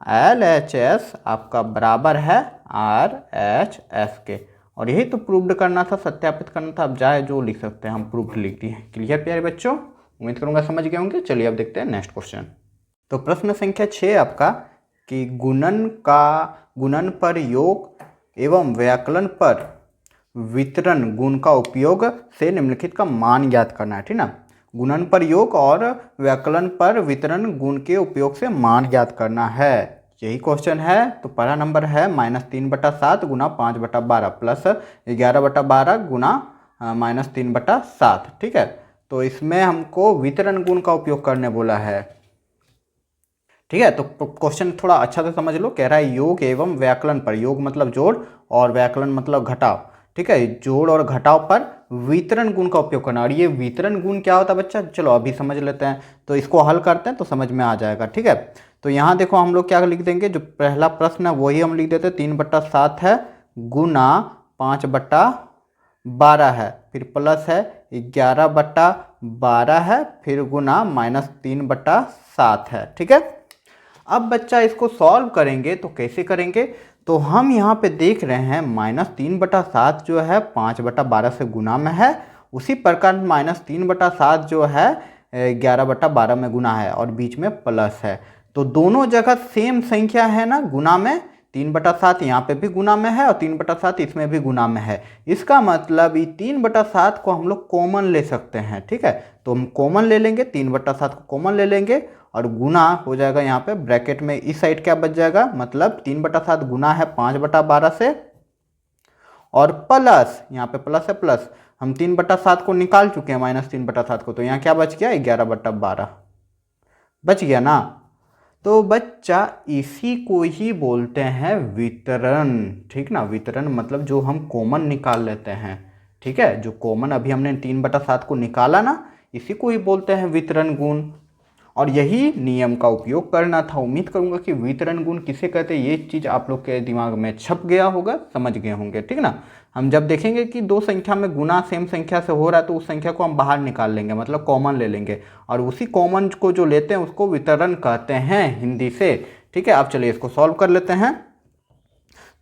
LHS आपका बराबर है RHS के। और यही तो प्रूव्ड करना था, सत्यापित करना था। अब जाए जो लिख सकते हैं, हम प्रूव्ड लिख दिए। क्लियर प्यारे बच्चों, उम्मीद करूंगा समझ गए होंगे। चलिए अब देखते हैं नेक्स्ट क्वेश्चन। तो प्रश्न संख्या 6 आपका, कि गुणन पर योग एवं व्याकलन पर वितरण गुण का उपयोग से निम्नलिखित का मान ज्ञात करना है। ठीक ना, गुणन पर योग और व्याकलन पर वितरण गुण के उपयोग से मान ज्ञात करना है, यही क्वेश्चन है। तो पहला नंबर है -3/7 गुना 5/12 प्लस 11/12 गुना -3/7। ठीक है, तो इसमें हमको वितरण गुण का उपयोग करने बोला है। ठीक है, तो क्वेश्चन थोड़ा अच्छा से समझ लो। कह रहा है योग एवं व्याकलन पर, योग मतलब जोड़ और व्याकलन मतलब घटाव। ठीक है, जोड़ और घटाव पर वितरण गुण का उपयोग करना। और ये वितरण गुण क्या होता है बच्चा, चलो अभी समझ लेते हैं। तो इसको हल करते हैं तो समझ में आ जाएगा। ठीक है, तो यहाँ देखो हम लोग क्या लिख देंगे, जो पहला प्रश्न है वही हम लिख देते हैं, 3/7 है गुना 5/12 है, फिर प्लस है 11/12 है, फिर गुना -3/7 है। ठीक है, अब बच्चा इसको सॉल्व करेंगे तो कैसे करेंगे, तो हम यहाँ पे देख रहे हैं -3/7 जो है 5/12 से गुना में है, उसी प्रकार -3/7 जो है 11/12 में गुना है, और बीच में प्लस है। तो दोनों जगह सेम संख्या है ना गुना में, 3/7 यहाँ पे भी गुना में है और 3/7 इसमें भी गुना में है। इसका मतलब ये 3/7 को हम लोग कॉमन ले सकते हैं। ठीक है, तो हम कॉमन ले लेंगे, 3/7 को कॉमन ले लेंगे, और गुना हो जाएगा यहाँ पे ब्रैकेट में, इस साइड क्या बच जाएगा, मतलब 3/7 गुना है 5/12 से, और प्लस यहाँ पे प्लस है प्लस, हम 3/7 को निकाल चुके हैं -3/7 को, तो यहाँ क्या बच गया 11/12 बच गया ना। तो बच्चा इसी को ही बोलते हैं वितरण, ठीक ना। वितरण मतलब जो हम कॉमन निकाल लेते हैं, ठीक है, जो कॉमन अभी हमने 3/7 को निकाला ना, इसी को ही बोलते हैं वितरण गुण। और यही नियम का उपयोग करना था। उम्मीद करूंगा कि वितरण गुण किसे कहते हैं ये चीज़ आप लोग के दिमाग में छप गया होगा, समझ गए होंगे, ठीक ना। हम जब देखेंगे कि दो संख्या में गुना सेम संख्या से हो रहा है तो उस संख्या को हम बाहर निकाल लेंगे, मतलब कॉमन ले लेंगे, और उसी कॉमन को जो लेते हैं उसको वितरण कहते हैं हिंदी से, ठीक है। अब चलिए इसको सॉल्व कर लेते हैं।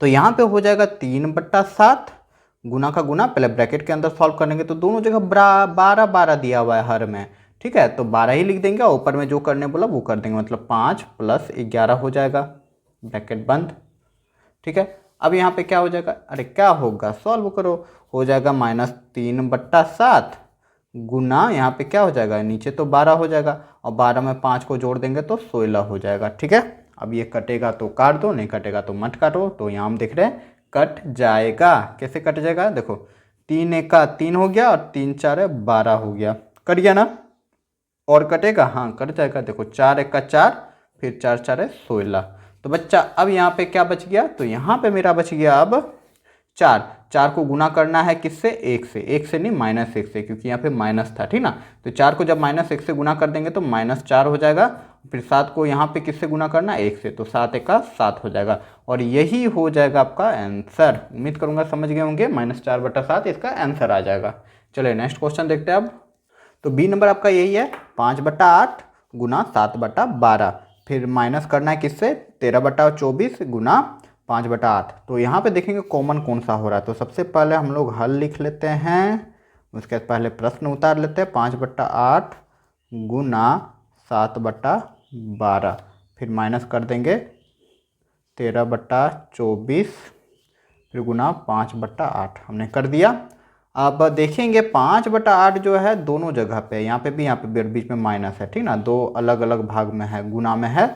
तो यहाँ पे हो जाएगा 3/7 गुना का गुना, पहले ब्रैकेट के अंदर सॉल्व करेंगे तो दोनों जगह 12 दिया हुआ है हर में, ठीक है, तो 12 ही लिख देंगे और ऊपर में जो करने बोला वो कर देंगे, मतलब 5 + 11 हो जाएगा, ब्रैकेट बंद, ठीक है। अब यहाँ पे क्या हो जाएगा, अरे क्या होगा, सॉल्व करो, हो जाएगा -3/7 गुना, यहाँ पे क्या हो जाएगा, नीचे तो 12 हो जाएगा और 12 में 5 को जोड़ देंगे तो 16 हो जाएगा, ठीक है। अब ये कटेगा तो काट दो, नहीं कटेगा तो मत काटो। तो यहाँ हम देख रहे हैं कट जाएगा, कैसे कट जाएगा, देखो 3 × 1 = 3 हो गया और 3 × 4 = 12 हो गया, कट गया ना। और कटेगा, हाँ कट जाएगा, देखो 4 × 1 = 4, फिर 4 × 4 = 16। तो बच्चा अब यहाँ पे क्या बच गया, तो यहाँ पे मेरा बच गया अब 4 को गुना करना है किससे, 1 से, 1 से नहीं -1 से, क्योंकि यहाँ पे माइनस था, ठीक ना। तो 4 को जब -1 से गुना कर देंगे तो -4 हो जाएगा, फिर 7 को यहाँ पे किससे गुना करना है, 1 से, तो 7 × 1 = 7 हो जाएगा और यही हो जाएगा आपका आंसर। उम्मीद करूँगा समझ गए होंगे, -4/7 इसका आंसर आ जाएगा। चलिए नेक्स्ट क्वेश्चन देखते हैं अब। तो बी नंबर आपका यही है, 5/8 गुना 7/12, फिर माइनस करना है किससे, 13/24 गुना 5/8। तो यहाँ पे देखेंगे कॉमन कौन सा हो रहा है। तो सबसे पहले हम लोग हल लिख लेते हैं, उसके बाद पहले प्रश्न उतार लेते हैं, 5/8 गुना 7/12, फिर माइनस कर देंगे 13/24, फिर गुना 5/8, हमने कर दिया। अब देखेंगे 5/8 जो है दोनों जगह पे, यहाँ पे भी बीच में माइनस है, ठीक ना, दो अलग अलग भाग में है, गुना में है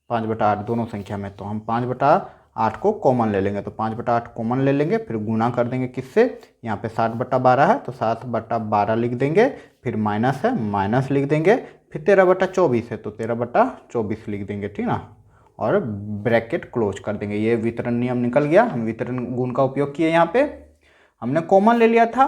5/8 दोनों संख्या में। तो हम 5/8 को कॉमन ले लेंगे, तो 5/8 कॉमन ले लेंगे, फिर गुना कर देंगे किससे, यहाँ पे 7/12 है तो 7/12 लिख देंगे, फिर माइनस है माइनस लिख देंगे, फिर 13/24 है तो 13/24 लिख देंगे, ठीक ना, और ब्रैकेट क्लोज कर देंगे। ये वितरण नियम निकल गया, हम वितरण गुण का उपयोग किए, यहाँ पे हमने कॉमन ले लिया था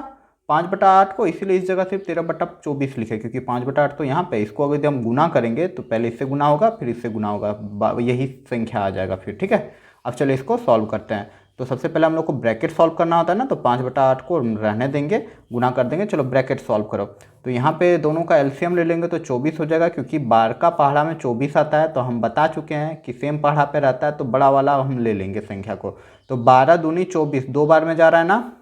5/8 को, इसीलिए इस जगह सिर्फ 13/24 लिखे, क्योंकि 5/8 तो यहाँ पे, इसको अगर हम गुना करेंगे तो पहले इससे गुना होगा फिर इससे गुना होगा, यही संख्या आ जाएगा फिर, ठीक है। अब चलिए इसको सॉल्व करते हैं। तो सबसे पहले हम लोग को ब्रैकेट सॉल्व करना होता है ना, तो 5/8 को रहने देंगे, गुना कर देंगे, चलो ब्रैकेट सॉल्व करो। तो यहाँ पे दोनों का एलसीएम ले लेंगे तो 24 हो जाएगा, क्योंकि बार का पहाड़ा में 24 आता है, तो हम बता चुके हैं कि सेम पहाड़ा पे रहता है तो बड़ा वाला हम ले लेंगे संख्या को। तो 12 दूनी 24, 2 बार में जा रहा है ना,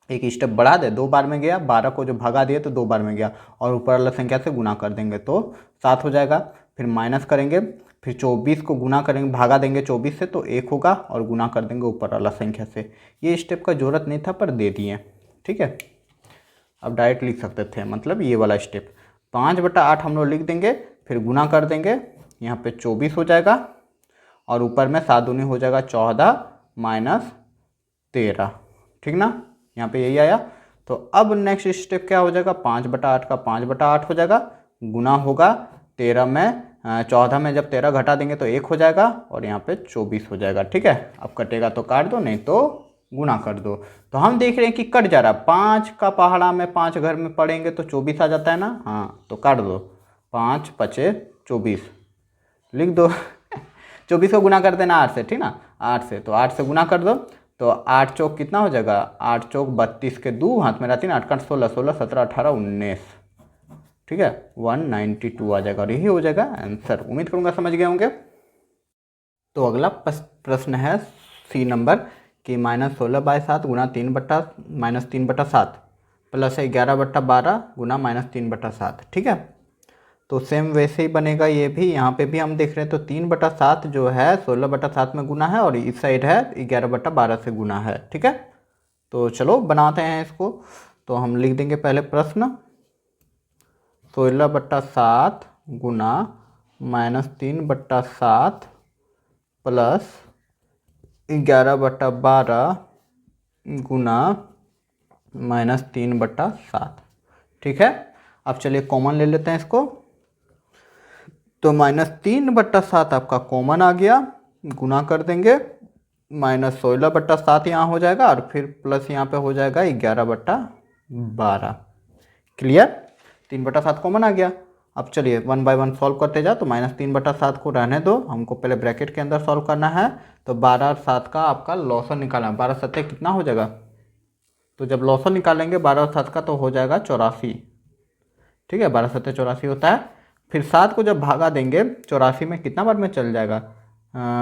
एक स्टेप बढ़ा दे, 2 बार में गया, 12 को जो भगा दिए तो 2 बार में गया, और ऊपर वाला संख्या से गुना कर देंगे तो 7 हो जाएगा, फिर माइनस करेंगे, फिर 24 को गुना करेंगे, भागा देंगे 24 से तो 1 होगा, और गुना कर देंगे ऊपर वाला संख्या से। ये स्टेप का जरूरत नहीं था पर दे दिए, ठीक है। अब डायरेक्ट लिख सकते थे, मतलब ये वाला स्टेप 5/8 हम लोग लिख देंगे, फिर गुना कर देंगे, यहाँ पे 24 हो जाएगा, और ऊपर में 7 दूनी हो जाएगा 14 माइनस 13, ठीक ना, यहाँ पे यही आया। तो अब नेक्स्ट स्टेप क्या हो जाएगा, 5/8 का 5/8 हो जाएगा, गुना होगा 13 में 14 में जब 13 घटा देंगे तो 1 हो जाएगा, और यहाँ पे 24 हो जाएगा, ठीक है। अब कटेगा तो काट दो, नहीं तो गुना कर दो। तो हम देख रहे हैं कि कट जा रहा है, 5 का पहाड़ा में 5 घर में पड़ेंगे तो 24 आ जाता है ना, हाँ तो काट दो, 5 × 5 = 24 लिख दो 24 को गुना कर देना 8 से, ठीक ना, 8 से, तो 8 से गुना कर दो, तो 8 चौक कितना हो जाएगा, 8 चौक 32 के 2 हाथ में रहती है ना, 8 × 8 16, 16 17 18 19, ठीक है, 192 आ जाएगा, और यही हो जाएगा आंसर। उम्मीद करूंगा समझ गए होंगे। तो अगला प्रश्न है सी नंबर कि -16/7 गुना 3/-3/7 प्लस 11/12 गुना -3/7, ठीक है। तो सेम वैसे ही बनेगा ये भी, यहाँ पे भी हम देख रहे हैं तो 3/7 जो है 16/7 में गुना है, और इस साइड है 11/12 से गुना है, ठीक है। तो चलो बनाते हैं इसको। तो हम लिख देंगे पहले प्रश्न, 16/7 गुना -3/7 प्लस 11/12 गुना -3/7। ठीक है, अब चलिए कॉमन ले लेते हैं इसको। तो -3/7 आपका कॉमन आ गया, गुना कर देंगे, -16/7 यहाँ हो जाएगा और फिर प्लस यहाँ पे हो जाएगा 11/12। क्लियर, 3/7 कॉमन आ गया। अब चलिए 1 बाय 1 सॉल्व करते जाओ। तो -3/7 को रहने दो, हमको पहले ब्रैकेट के अंदर सॉल्व करना है। तो 12 और 7 का आपका लॉसन निकालना है। 12 7 कितना हो जाएगा, तो जब लॉसन निकालेंगे 12 और 7 का तो हो जाएगा 84। ठीक है, 12 7 84 होता है। फिर 7 को जब भागा देंगे 84 में कितना बार में चल जाएगा,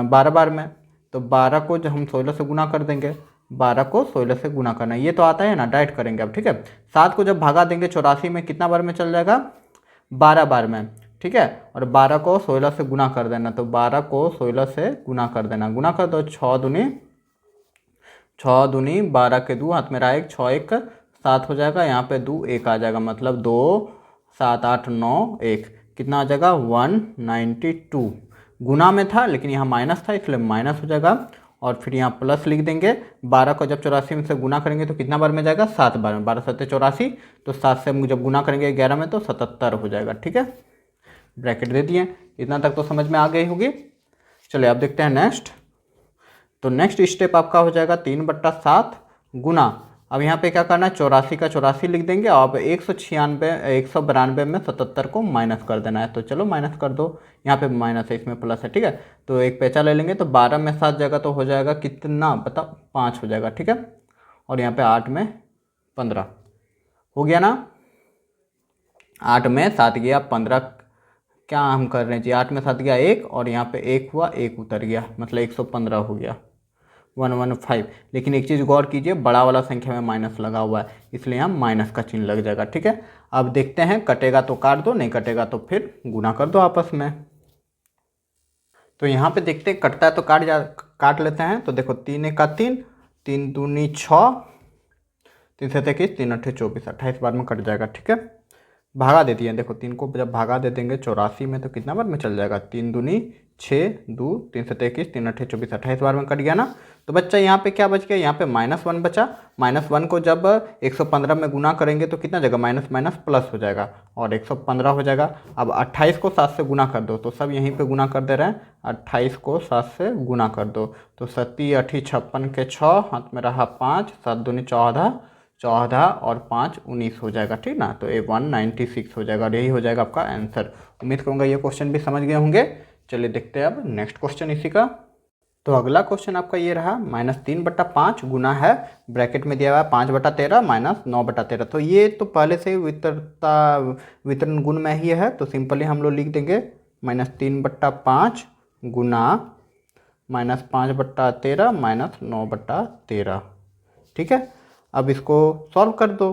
12 बार में। तो 12 को जब हम 16 से गुना कर देंगे, 12 को 16 से गुना करना है, ये तो आता है ना, डायरेक्ट करेंगे अब। ठीक है, 7 को जब भागा देंगे 84 में कितना बार में चल जाएगा, 12 बार में। ठीक है, और 12 को 16 से गुना कर देना। तो 12 को 16 से गुना कर देना, गुना कर दो, 6 दूनी 12 के 2, हाथ में रहा 1, 6 1 7 हो जाएगा, यहाँ पे 2 1 आ जाएगा, मतलब 2 7 8 9 1 कितना आ जाएगा 192। गुना में था लेकिन यहाँ माइनस था इसलिए माइनस हो जाएगा, और फिर यहाँ प्लस लिख देंगे। 12 को जब 84 में से गुना करेंगे तो कितना बार में जाएगा, 7 बार में। 12 7 84, तो 7 से हम जब गुना करेंगे 11 में तो 77 हो जाएगा। ठीक है, ब्रैकेट दे दिए, इतना तक तो समझ में आ गई होगी। चलिए अब देखते हैं नेक्स्ट। तो नेक्स्ट स्टेप आपका हो जाएगा 3/7 गुना, अब यहाँ पे क्या करना है, 84 का 84 लिख देंगे, और अब 192 में 77 को माइनस कर देना है। तो चलो माइनस कर दो, यहाँ पे माइनस है इसमें प्लस है। ठीक है, तो एक पैचा ले लेंगे, तो 12 में 7 जाएगा तो हो जाएगा कितना बताओ, 5 हो जाएगा। ठीक है, और यहाँ पे 8 में 15 हो गया ना, 8 में 7 गया 15, क्या हम कर रहे हैं जी, 8 में 7 गया 1, और यहाँ पे 1 हुआ 1 उतर गया, मतलब 115 हो गया, 115। लेकिन एक चीज़ गौर कीजिए, बड़ा वाला संख्या में माइनस लगा हुआ है, इसलिए यहाँ माइनस का चिन्ह लग जाएगा। ठीक है, अब देखते हैं, कटेगा तो काट दो, नहीं कटेगा तो फिर गुना कर दो आपस में। तो यहाँ पे देखते हैं, कटता है तो काट लेते हैं। तो देखो 3 1 का 3, 3 दूनी 6, 3 7 21, 3 8 24, 28 बार में कट जाएगा। ठीक है, भागा दे दिए, देखो 3 को जब भागा दे देंगे 84 में तो कितना बार में चल जाएगा, 3 दूनी 6, 2 3 7 21, 3 8 24, 28 बार में कट गया ना। तो बच्चा यहाँ पे क्या बच गया, यहाँ पे -1 बचा। -1 को जब 115 में गुना करेंगे तो कितना जगह माइनस माइनस प्लस हो जाएगा, और 115 हो जाएगा। अब 28 को 7 से गुना कर दो, तो सब यहीं पे गुना कर दे रहे हैं, 28 को 7 से गुना कर दो, तो 7 8 56 के 6, हाथ में रहा 5, 7 दूनी 14, 14 और 5 19 हो जाएगा। ठीक ना, तो ये 196 हो जाएगा, और यही हो जाएगा आपका आंसर। उम्मीद करूँगा ये क्वेश्चन भी समझ गए होंगे। चलिए देखते हैं अब नेक्स्ट क्वेश्चन इसी का। तो अगला क्वेश्चन आपका ये रहा, -3/5 गुना है, ब्रैकेट में दिया हुआ है 5/13 -9/13। तो ये तो पहले से ही वितरण गुण में ही है, तो सिंपली हम लोग लिख देंगे -3/5 गुना -5/13 -9/13। ठीक है, अब इसको सॉल्व कर दो।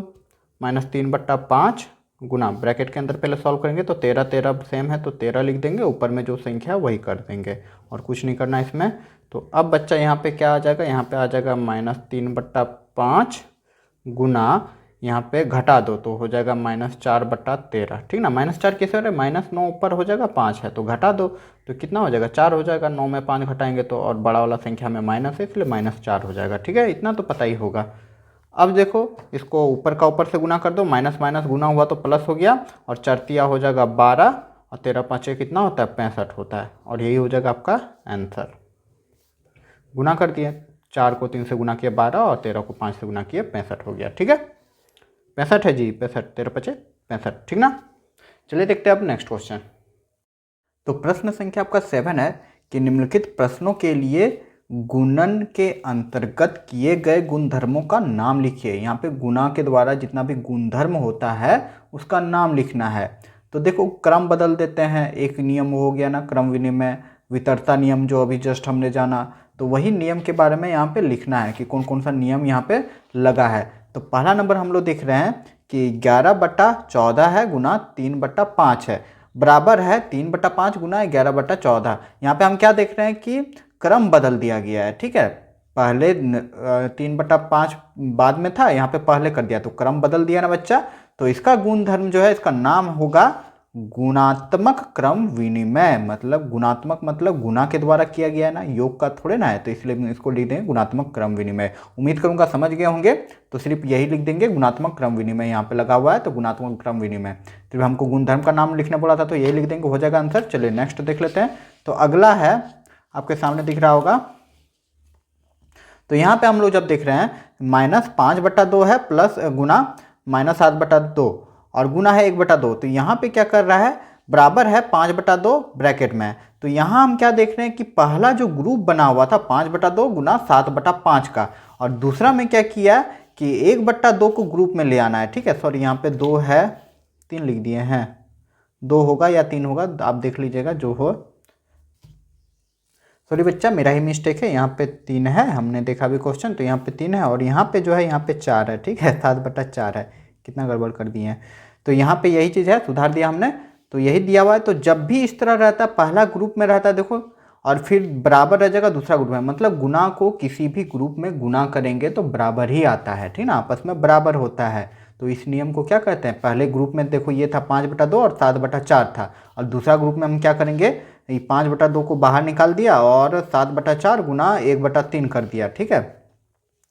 -3/5 गुना, ब्रैकेट के अंदर पहले सॉल्व करेंगे तो 13 13 सेम है तो 13 लिख देंगे, ऊपर में जो संख्या वही कर देंगे, और कुछ नहीं करना इसमें। तो अब बच्चा यहाँ पे क्या आ जाएगा, यहाँ पे आ जाएगा -3/5 गुना, यहाँ पे घटा दो तो हो जाएगा -4/13। ठीक ना, -4 कैसे हो रहा है, -9 ऊपर हो जाएगा, 5 है तो घटा दो, तो कितना हो जाएगा 4 हो जाएगा। 9 में 5 घटाएंगे तो, और बड़ा वाला संख्या में माइनस है इसलिए -4 हो जाएगा। ठीक है, इतना तो पता ही होगा। अब देखो इसको ऊपर का ऊपर से गुना कर दो, माइनस माइनस गुना हुआ तो प्लस हो गया, और 4 हो जाएगा 12, और 13 5 कितना होता है 65 होता है, और यही हो जाएगा आपका आंसर। गुना कर दिए, 4 को 3 से गुना किया 12, और 13 को 5 से गुना किया 65 हो गया। ठीक है, 65 है जी, 65, 13 5 65। ठीक ना, चलिए देखते हैं अब नेक्स्ट क्वेश्चन। तो प्रश्न संख्या आपका 7 है कि निम्नलिखित प्रश्नों के लिए गुणन के अंतर्गत किए गए गुणधर्मों का नाम लिखिए। यहाँ पे गुणा के द्वारा जितना भी गुणधर्म होता है उसका नाम लिखना है। तो देखो क्रम बदल देते हैं, एक नियम हो गया ना, क्रम विनिमय वितरता नियम जो अभी जस्ट हमने जाना, तो वही नियम के बारे में यहाँ पे लिखना है कि कौन कौन सा नियम यहाँ पे लगा है। तो पहला नंबर हम लोग देख रहे हैं कि 11/14 है गुना 3/5 है, बराबर है 3/5 गुना 11/14। यहाँ पे हम क्या देख रहे हैं कि क्रम बदल दिया गया है। ठीक है, पहले 3/5 बाद में था, यहाँ पे पहले कर दिया, तो क्रम बदल दिया ना बच्चा। तो इसका गुणधर्म जो है, इसका नाम होगा गुणात्मक क्रम विनिमय, मतलब गुणात्मक मतलब गुना के द्वारा किया गया है ना, योग का थोड़े ना है, तो इसलिए हम इसको लिख देंगे गुणात्मक क्रम विनिमय। उम्मीद करूंगा समझ गए होंगे, तो सिर्फ यही लिख देंगे गुणात्मक क्रम विनिमय, यहाँ पे लगा हुआ है तो गुणात्मक क्रम विनिमय। तो हमको गुणधर्म का नाम लिखने बोला था तो यही लिख देंगे, हो जाएगा आंसर। चलिए नेक्स्ट देख लेते हैं। तो अगला है, आपके सामने दिख रहा होगा, तो यहाँ पे हम लोग जब देख रहे हैं -5/2 है प्लस गुना -7/2 और गुना है 1/2, तो यहाँ पे क्या कर रहा है, बराबर है 5/2 ब्रैकेट में। तो यहाँ हम क्या देख रहे हैं कि पहला जो ग्रुप बना हुआ था 5/2 गुना 7/5 का, और दूसरा में क्या किया कि 1/2 को ग्रुप में ले आना है। ठीक है, सॉरी यहाँ पे 2 है, 3 लिख दिए हैं, 2 होगा या 3 होगा, आप देख लीजिएगा जो हो। सॉरी बच्चा, मेरा ही मिस्टेक है, यहाँ पे 3 है, हमने देखा भी क्वेश्चन, तो यहाँ पे 3 है और यहाँ पे जो है यहाँ पे 4 है। ठीक है, 7/4 है, कितना गड़बड़ कर दिए हैं। तो यहाँ पे यही चीज़ है, सुधार दिया हमने, तो यही दिया हुआ है। तो जब भी इस तरह रहता है, पहला ग्रुप में रहता है देखो, और फिर बराबर रह जाएगा दूसरा ग्रुप में, मतलब गुना को किसी भी ग्रुप में गुना करेंगे तो बराबर ही आता है। ठीक ना, आपस में बराबर होता है। तो इस नियम को क्या कहते हैं, पहले ग्रुप में देखो ये था 5/2 और 7/4 था, और दूसरा ग्रुप में हम क्या करेंगे, 5/2 को बाहर निकाल दिया और 7/4 गुना 1/3 कर दिया। ठीक है,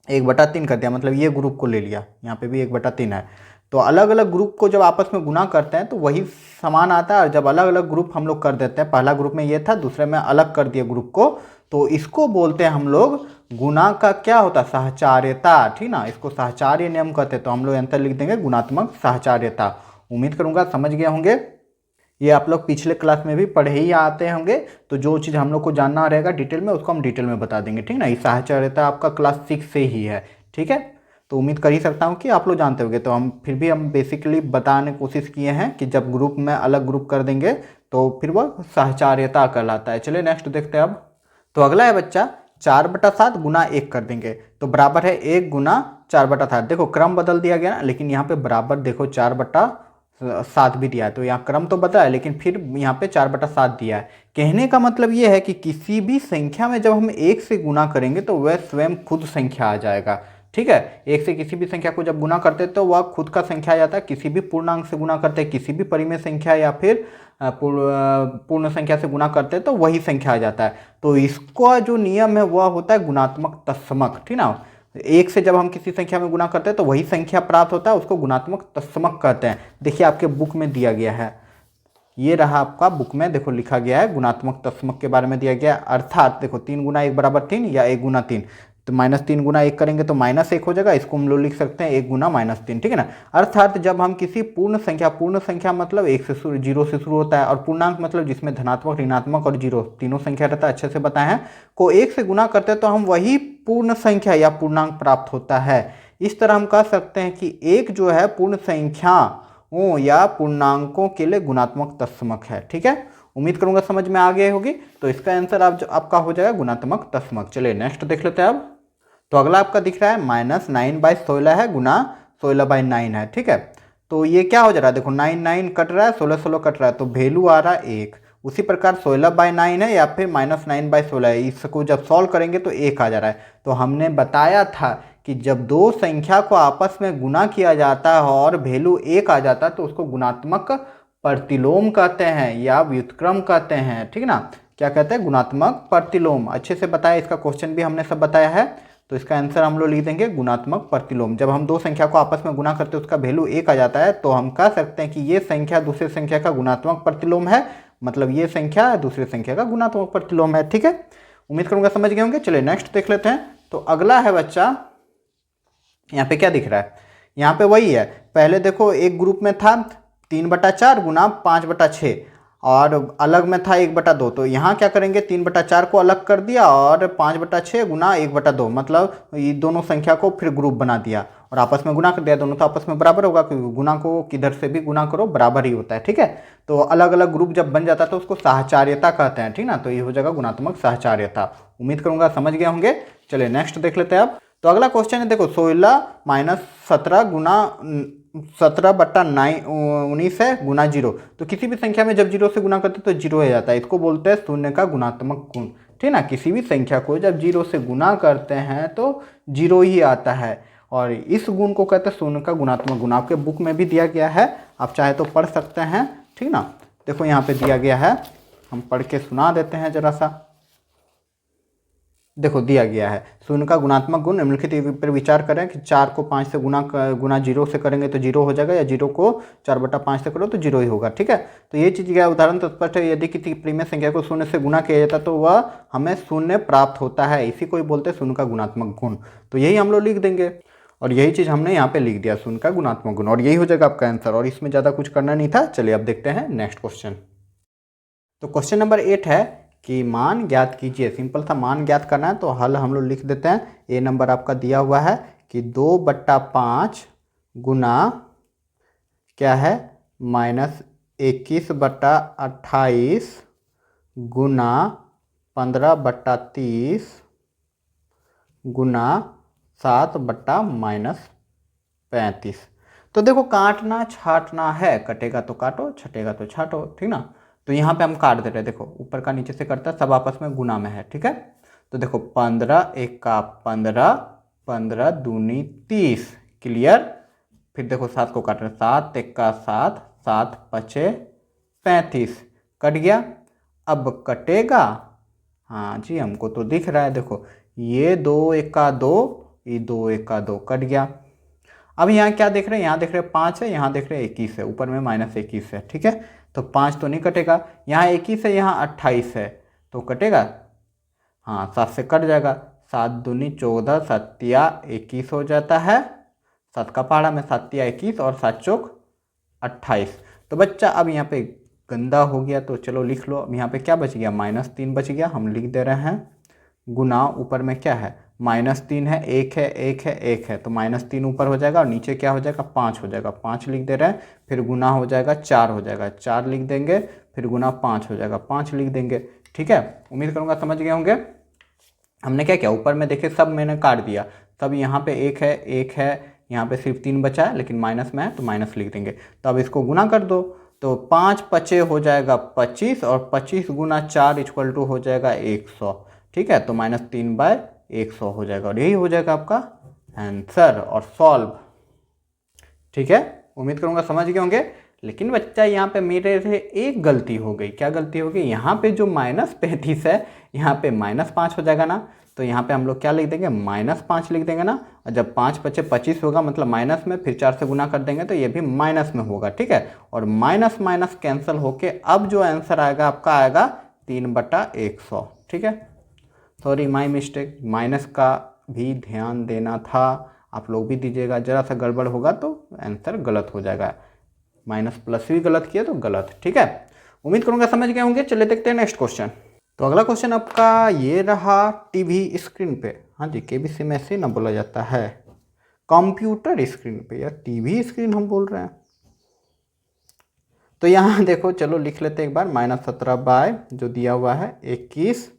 1/3 कर दिया, मतलब ये ग्रुप को ले लिया, यहाँ पे भी 1/3 है। तो अलग अलग ग्रुप को जब आपस में गुना करते हैं तो वही समान आता है, और जब अलग अलग ग्रुप हम लोग कर देते हैं, पहला ग्रुप में ये था, दूसरे में अलग कर दिए ग्रुप को, तो इसको बोलते हैं हम लोग गुना का क्या होता है, सहचार्यता। ठीक ना, इसको सहचार्य नियम कहते हैं। तो हम लोग आंसर लिख देंगे गुणात्मक सहचार्यता। उम्मीद करूंगा समझ गए होंगे, ये आप लोग पिछले क्लास में भी पढ़े ही आते होंगे, तो जो चीज़ हम लोग को जानना रहेगा डिटेल में उसको हम डिटेल में बता देंगे। ठीक ना, ये सहचार्यता आपका क्लास 6 से ही है। ठीक है, तो उम्मीद कर ही सकता हूँ कि आप लोग जानते होंगे। तो हम फिर भी हम बेसिकली बताने की कोशिश किए हैं कि जब ग्रुप में अलग ग्रुप कर देंगे तो फिर वह सहचार्यता कहलाता है। चलिए नेक्स्ट देखते हैं अब। तो अगला है बच्चा 4/7 गुना 1 कर देंगे, तो बराबर है 1 गुना 4/7। देखो क्रम बदल दिया गया ना, लेकिन यहाँ पे बराबर देखो 4/7 भी दिया है, तो यहाँ क्रम तो बदला है लेकिन फिर यहाँ पे 4/7 दिया है। कहने का मतलब ये है कि किसी भी संख्या में जब हम 1 से गुना करेंगे तो वह स्वयं खुद संख्या आ जाएगा। ठीक है, 1 से किसी भी संख्या को जब गुना करते हैं तो वह खुद का संख्या आ जाता है। किसी भी पूर्णांक से गुना करते हैं, किसी भी परिमेय संख्या या फिर पूर्ण संख्या से गुना करते हैं तो वही संख्या आ जाता है। तो इसका जो नियम है वह होता है गुणात्मक तत्समक। ठीक ना, 1 से जब हम किसी संख्या में गुना करते हैं तो वही संख्या प्राप्त होता है, उसको गुणात्मक तत्समक कहते हैं। देखिए आपके बुक में दिया गया है, ये रहा आपका बुक में, देखो लिखा गया है गुणात्मक तत्समक के बारे में दिया गया है। अर्थात देखो 3 गुना 1 बराबर 3 या 1 गुना 3, तो -3 गुना 1 करेंगे तो -1 हो जाएगा, इसको हम लोग लिख सकते हैं 1 गुना -3। ठीक है ना, अर्थात जब हम किसी पूर्ण संख्या मतलब 1 से 0 से शुरू होता है, और पूर्णांक मतलब जिसमें धनात्मक ऋणात्मक और 0 तीनों संख्या रहता है, अच्छे से बताए हैं, को 1 से गुना करते हैं तो हम वही पूर्ण संख्या या पूर्णांक प्राप्त होता है। इस तरह हम कह सकते हैं कि 1 जो है पूर्ण संख्याओं या पूर्णांकों के लिए गुणात्मक तत्समक है। ठीक है, उम्मीद करूंगा समझ में आ गए होगी। तो इसका आंसर आपका हो जाएगा गुणात्मक तत्समक। चलिए नेक्स्ट देख लेते हैं अब। तो अगला आपका दिख रहा है -9/16 है गुना 16/9 है। ठीक है, तो ये क्या हो जा रहा है, देखो 9 9 कट रहा है, 16 16 कट रहा है, तो वैल्यू आ रहा है 1। उसी प्रकार 16/9 है या फिर -9/16 है, इसको जब सॉल्व करेंगे तो 1 आ जा रहा है। तो हमने बताया था कि जब दो संख्या को आपस में गुना किया जाता है और वैल्यू 1 आ जाता है तो उसको गुणात्मक प्रतिलोम कहते हैं या व्युत्क्रम कहते हैं। ठीक ना, क्या कहते हैं, गुणात्मक प्रतिलोम। अच्छे से बताया, इसका क्वेश्चन भी हमने सब बताया है, तो इसका आंसर हम लोग लिख देंगे गुणात्मक प्रतिलोम। जब हम दो संख्या को आपस में गुना करते हैं उसका वैल्यू 1 आ जाता है तो हम कह सकते हैं कि ये संख्या दूसरी संख्या का गुणात्मक प्रतिलोम है, मतलब ये संख्या दूसरी संख्या का गुणात्मक प्रतिलोम है। ठीक है, उम्मीद करूंगा समझ गए होंगे। चलिए नेक्स्ट देख लेते हैं। तो अगला है बच्चा, यहाँ पे क्या दिख रहा है, यहाँ पे वही है, पहले देखो एक ग्रुप में था 3/4 गुना 5/6 और अलग में था 1/2, तो यहाँ क्या करेंगे 3/4 को अलग कर दिया और 5/6 गुना 1/2, मतलब ये दोनों संख्या को फिर ग्रुप बना दिया और आपस में गुना कर दिया, दोनों तो आपस में बराबर होगा क्योंकि गुना को किधर से भी गुना करो बराबर ही होता है। ठीक है, तो अलग अलग ग्रुप जब बन जाता है तो उसको सहचार्यता कहते हैं। ठीक ना, तो ये हो जाएगा गुणात्मक सहचार्यता। उम्मीद करूंगा समझ गए होंगे। चलिए नेक्स्ट देख लेते हैं अब। तो अगला क्वेश्चन है, देखो 16 - 17 गुना 17/19 है गुना 0, तो किसी भी संख्या में जब 0 से गुना करते तो 0 हो जाता है, इसको बोलते हैं शून्य का गुणात्मक गुण। ठीक ना, किसी भी संख्या को जब 0 से गुना करते हैं तो 0 ही आता है और इस गुण को कहते हैं शून्य का गुणात्मक गुण। आपके बुक में भी दिया गया है, आप चाहे तो पढ़ सकते हैं, ठीक ना। देखो यहाँ पे दिया गया है, हम पढ़ के सुना देते हैं जरा सा। देखो दिया गया है शून्य का गुणात्मक गुण निम्नलिखित पर विचार करें कि 4 को 5 से गुना 0 से करेंगे तो 0 हो जाएगा, या 0 को 4/5 से करो तो 0 ही होगा। ठीक है, तो ये चीज़ क्या उदाहरण तो स्पष्ट है। यदि किसी प्रीमियम संख्या को शून्य से गुना किया जाता तो वह हमें शून्य प्राप्त होता है, इसी को ही बोलते हैं शून्य का गुणात्मक गुण। तो यही हम लोग लिख देंगे और यही चीज़ हमने यहाँ पे लिख दिया, शून्य का गुणात्मक गुण, और यही हो जाएगा आपका आंसर। और इसमें ज़्यादा कुछ करना नहीं था। चलिए अब देखते हैं नेक्स्ट क्वेश्चन। तो क्वेश्चन नंबर 8 है कि मान ज्ञात कीजिए। सिंपल सा मान ज्ञात करना है तो हल हम लोग लिख देते हैं। ए नंबर आपका दिया हुआ है कि 2/5 गुना क्या है -21/28 गुना 15/30 गुना 7/-35। तो देखो काटना छाटना है, कटेगा तो काटो, छटेगा तो छाटो, ठीक ना। तो यहाँ पे हम काट दे रहे हैं, देखो ऊपर का नीचे से करता है, सब आपस में गुना में है। ठीक है, तो देखो 15 एका 15, 15 दूनी 30, क्लियर। फिर देखो 7 को काट रहे हैं, 7 एका 7, 7 पचे 35, कट गया। अब कटेगा, हाँ जी हमको तो दिख रहा है, देखो ये 2 एका 2, ये 2 एका 2, कट गया। अब यहाँ क्या देख रहे हैं, यहाँ देख रहे हैं 5 है, यहाँ देख रहे हैं 21 है, ऊपर में -21 है। ठीक है, तो 5 तो नहीं कटेगा, यहाँ 21 है, यहाँ 28 है, तो कटेगा, हाँ 7 से कट जाएगा। 7 दूनी 14, 7 या 21 हो जाता है, 7 का पहाड़ा में 7 या 21 और 7 चौक 28। तो बच्चा अब यहाँ पे गंदा हो गया, तो चलो लिख लो। अब यहाँ पे क्या बच गया, -3 बच गया, हम लिख दे रहे हैं गुना, ऊपर में क्या है -3 है, 1 है, 1 है, 1 है, तो -3 ऊपर हो जाएगा और नीचे क्या हो जाएगा 5 हो जाएगा, 5 लिख दे रहे हैं। फिर गुना हो जाएगा 4 हो जाएगा, 4 लिख देंगे, फिर गुना 5 हो जाएगा, 5 लिख देंगे। ठीक है, उम्मीद करूँगा समझ गए होंगे। हमने क्या किया, ऊपर में देखिए सब मैंने काट दिया, सब यहाँ पे 1 है, 1 है, यहाँ पे सिर्फ 3 बचा है, लेकिन माइनस में है तो माइनस लिख देंगे। तो अब इसको गुना कर दो, तो 5 पचे हो जाएगा 25, और 25 गुना 4 इक्वल टू हो जाएगा 100। ठीक है, तो -3/100 हो जाएगा, और यही हो जाएगा आपका आंसर और सॉल्व। ठीक है, उम्मीद करूंगा समझ गए होंगे। लेकिन बच्चा यहाँ पे मेरे से एक गलती हो गई। क्या गलती हो गई, यहाँ पे जो -35 है, यहाँ पे -5 हो जाएगा ना, तो यहाँ पे हम लोग क्या लिख देंगे, -5 लिख देंगे ना। और जब 5 पचे 25 होगा, मतलब माइनस में, फिर 4 से गुना कर देंगे तो ये भी माइनस में होगा। ठीक है, और माइनस माइनस कैंसिल होके अब जो आंसर आएगा आपका आएगा 3/100। ठीक है, सॉरी माय मिस्टेक, माइनस का भी ध्यान देना था, आप लोग भी दीजिएगा। जरा सा गड़बड़ होगा तो आंसर गलत हो जाएगा, माइनस प्लस भी गलत किया तो गलत। ठीक है, उम्मीद करूंगा समझ गए होंगे। चलिए देखते हैं नेक्स्ट क्वेश्चन। तो अगला क्वेश्चन आपका ये रहा, टीवी स्क्रीन पे, हाँ जी केबीसी में ऐसे ना बोला जाता है, कंप्यूटर स्क्रीन पे, या टीवी स्क्रीन हम बोल रहे हैं। तो यहाँ देखो, चलो लिख लेते हैं एक बार, -17 बाय जो दिया हुआ है 21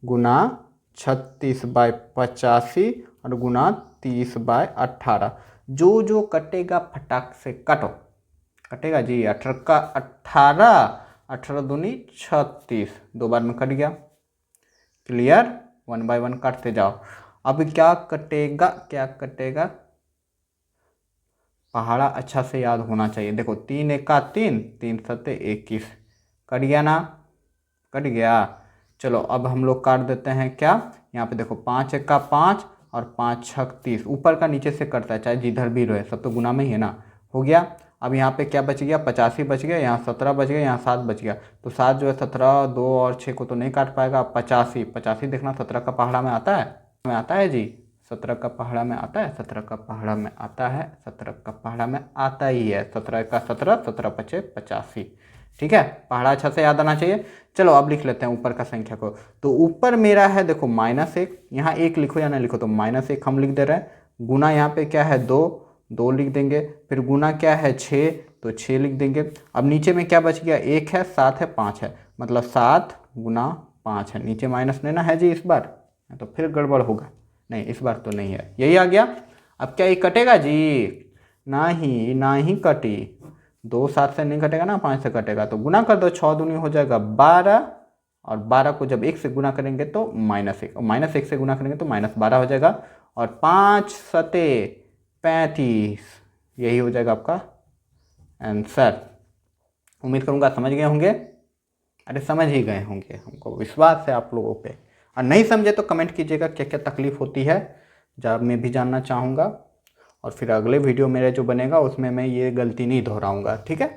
गुना 36/85 और गुना 30/18। जो जो कटेगा फटाक से काटो, कटेगा जी। 18 का 18, 18 दूनी 36, 2 बार में कट गया, क्लियर। 1 बाय 1 काटते जाओ। अब क्या कटेगा, क्या कटेगा, पहाड़ा अच्छा से याद होना चाहिए। देखो 3 एका 3, 3 सत्ते 21, कट गया ना, कट गया। चलो अब हम लोग काट देते हैं क्या, यहाँ पे देखो 5 एका 5 और 5 छक 30, ऊपर का नीचे से करता है, चाहे जिधर भी रहे, सब तो गुना में ही है ना, हो गया। अब यहाँ पे क्या बच गया, 85 बच गया, यहाँ 17 बच गया, यहाँ 7 बच गया। तो 7 जो है 17, 2 और 6 को तो नहीं काट पाएगा। 85, 85 देखना 17 का पहाड़ा में आता है, में आता है जी, 17 का पहाड़ा में आता है, 17 का पहाड़ा में आता है, 17 का पहाड़ा में आता ही है। 17 का 17, 17 पचे 85। ठीक है, पहाड़ा अच्छा से याद आना चाहिए। चलो अब लिख लेते हैं ऊपर का संख्या को। तो ऊपर मेरा है देखो -1, यहाँ 1 लिखो या ना लिखो, तो -1 हम लिख दे रहे हैं। गुना यहाँ पे क्या है 2, 2 लिख देंगे। फिर गुना क्या है 6, तो 6 लिख देंगे। अब नीचे में क्या बच गया, 1 है, 7 है, 5 है, मतलब 7 गुना 5 है। नीचे माइनस लेना है जी इस बार, तो फिर गड़बड़ होगा, नहीं इस बार तो नहीं है, यही आ गया। अब क्या ये कटेगा जी, ना ही कटी, 2 7 से नहीं कटेगा ना, 5 से कटेगा, तो गुना कर दो, 6 दूनी हो जाएगा 12, और 12 को जब 1 से गुना करेंगे तो -1, और -1 से गुना करेंगे तो -12 हो जाएगा, और 5 सते 35, यही हो जाएगा आपका आंसर। उम्मीद करूँगा समझ गए होंगे। अरे समझ ही गए होंगे, हमको विश्वास है आप लोगों पे। और नहीं समझे तो कमेंट कीजिएगा क्या क्या तकलीफ़ होती है, जब मैं भी जानना चाहूँगा। और फिर अगले वीडियो मेरा जो बनेगा उसमें मैं ये गलती नहीं दोहराऊँगा, ठीक है।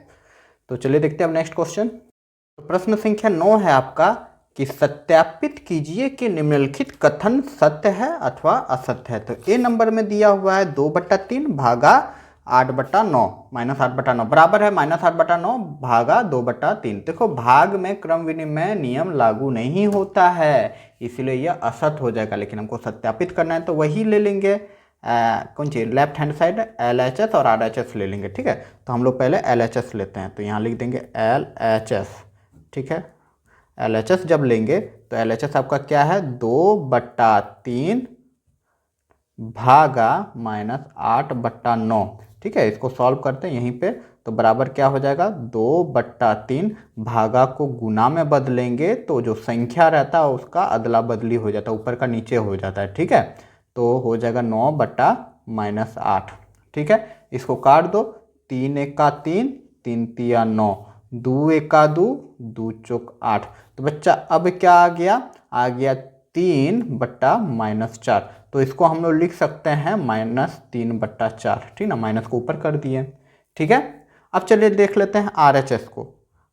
तो चलिए देखते हैं अब नेक्स्ट क्वेश्चन। तो प्रश्न संख्या 9 है आपका कि सत्यापित कीजिए कि निम्नलिखित कथन सत्य है अथवा असत्य है। तो ए नंबर में दिया हुआ है 2/3 भागा 8/9 -8/9 बराबर है -8/9 भागा 2/3। देखो भाग में क्रम विनिमय नियम लागू नहीं होता है, इसीलिए यह असत्य हो जाएगा। लेकिन हमको सत्यापित करना है तो वही ले लेंगे, कौन सी लेफ्ट हैंड साइड LHS और RHS ले लेंगे, ठीक है। तो हम लोग पहले LHS लेते हैं, तो यहाँ लिख देंगे LHS, ठीक है। LHS जब लेंगे तो LHS आपका क्या है 2/3 भागा -8/9, ठीक है। इसको सॉल्व करते हैं यहीं पे, तो बराबर क्या हो जाएगा 2/3 भागा को गुना में बदलेंगे तो जो संख्या रहता है उसका अदला बदली हो जाता है, ऊपर का नीचे हो जाता है, ठीक है। तो हो जाएगा 9/-8, ठीक है। इसको काट दो, 3 एका 3, 3 तिया 9, 2 एका 2, 2 चौक 8। तो बच्चा अब क्या आ गया 3/-4। तो इसको हम लोग लिख सकते हैं -3/4, ठीक ना, माइनस को ऊपर कर दिए, ठीक है। अब चलिए देख लेते हैं RHS को,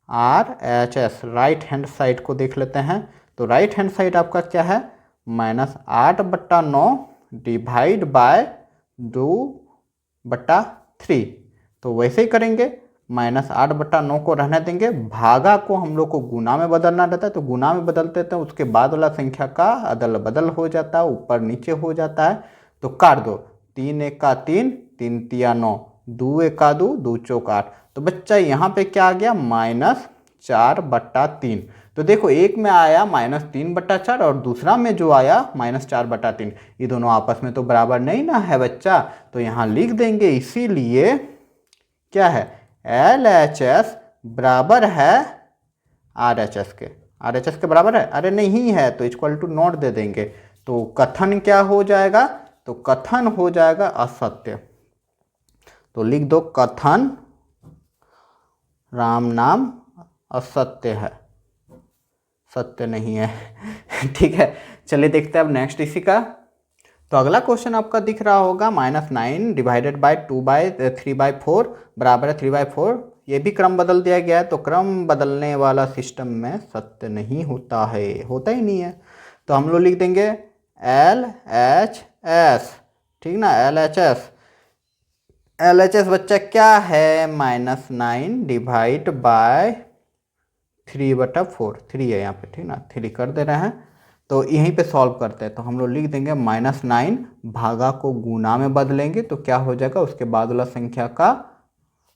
RHS राइट हैंड साइड को देख लेते हैं। तो राइट हैंड साइड आपका क्या है -8/9 डिवाइड बाय 2/3। तो वैसे ही करेंगे, -8/9 को रहने देंगे, भागा को हम लोग को गुना में बदलना रहता है, तो गुना में बदलते थे उसके बाद वाला संख्या का अदल बदल हो जाता है, ऊपर नीचे हो जाता है। तो काट दो, 3 एका 3, 3 तिया 9, 2 एका 2, 2 चौक 8। तो बच्चा यहाँ पे क्या आ गया -4/3। तो देखो एक में आया -3/4 और दूसरा में जो आया -4/3, ये दोनों आपस में तो बराबर नहीं ना है बच्चा। तो यहाँ लिख देंगे, इसीलिए क्या है LHS बराबर है RHS के। RHS के बराबर है, अरे नहीं है तो इक्वल टू नॉट दे देंगे। तो कथन क्या हो जाएगा, तो कथन हो जाएगा असत्य। तो लिख दो कथन राम नाम असत्य है, सत्य नहीं है ठीक है। चलिए देखते हैं अब नेक्स्ट इसी का। तो अगला क्वेश्चन आपका दिख रहा होगा -9 डिवाइडेड बाय 2/3/4 बराबर है 3/4। ये भी क्रम बदल दिया गया है, तो क्रम बदलने वाला सिस्टम में सत्य नहीं होता है, होता ही नहीं है। तो हम लोग लिख देंगे LHS, ठीक ना, LHS बच्चा क्या है -9 डिवाइड बाय 3/4, 3 है यहाँ पे, ठीक ना, 3 कर दे रहे हैं। तो यहीं पे सॉल्व करते हैं, तो हम लोग लिख देंगे -9 भागा को गुना में बदलेंगे तो क्या हो जाएगा, उसके बाद वाला संख्या का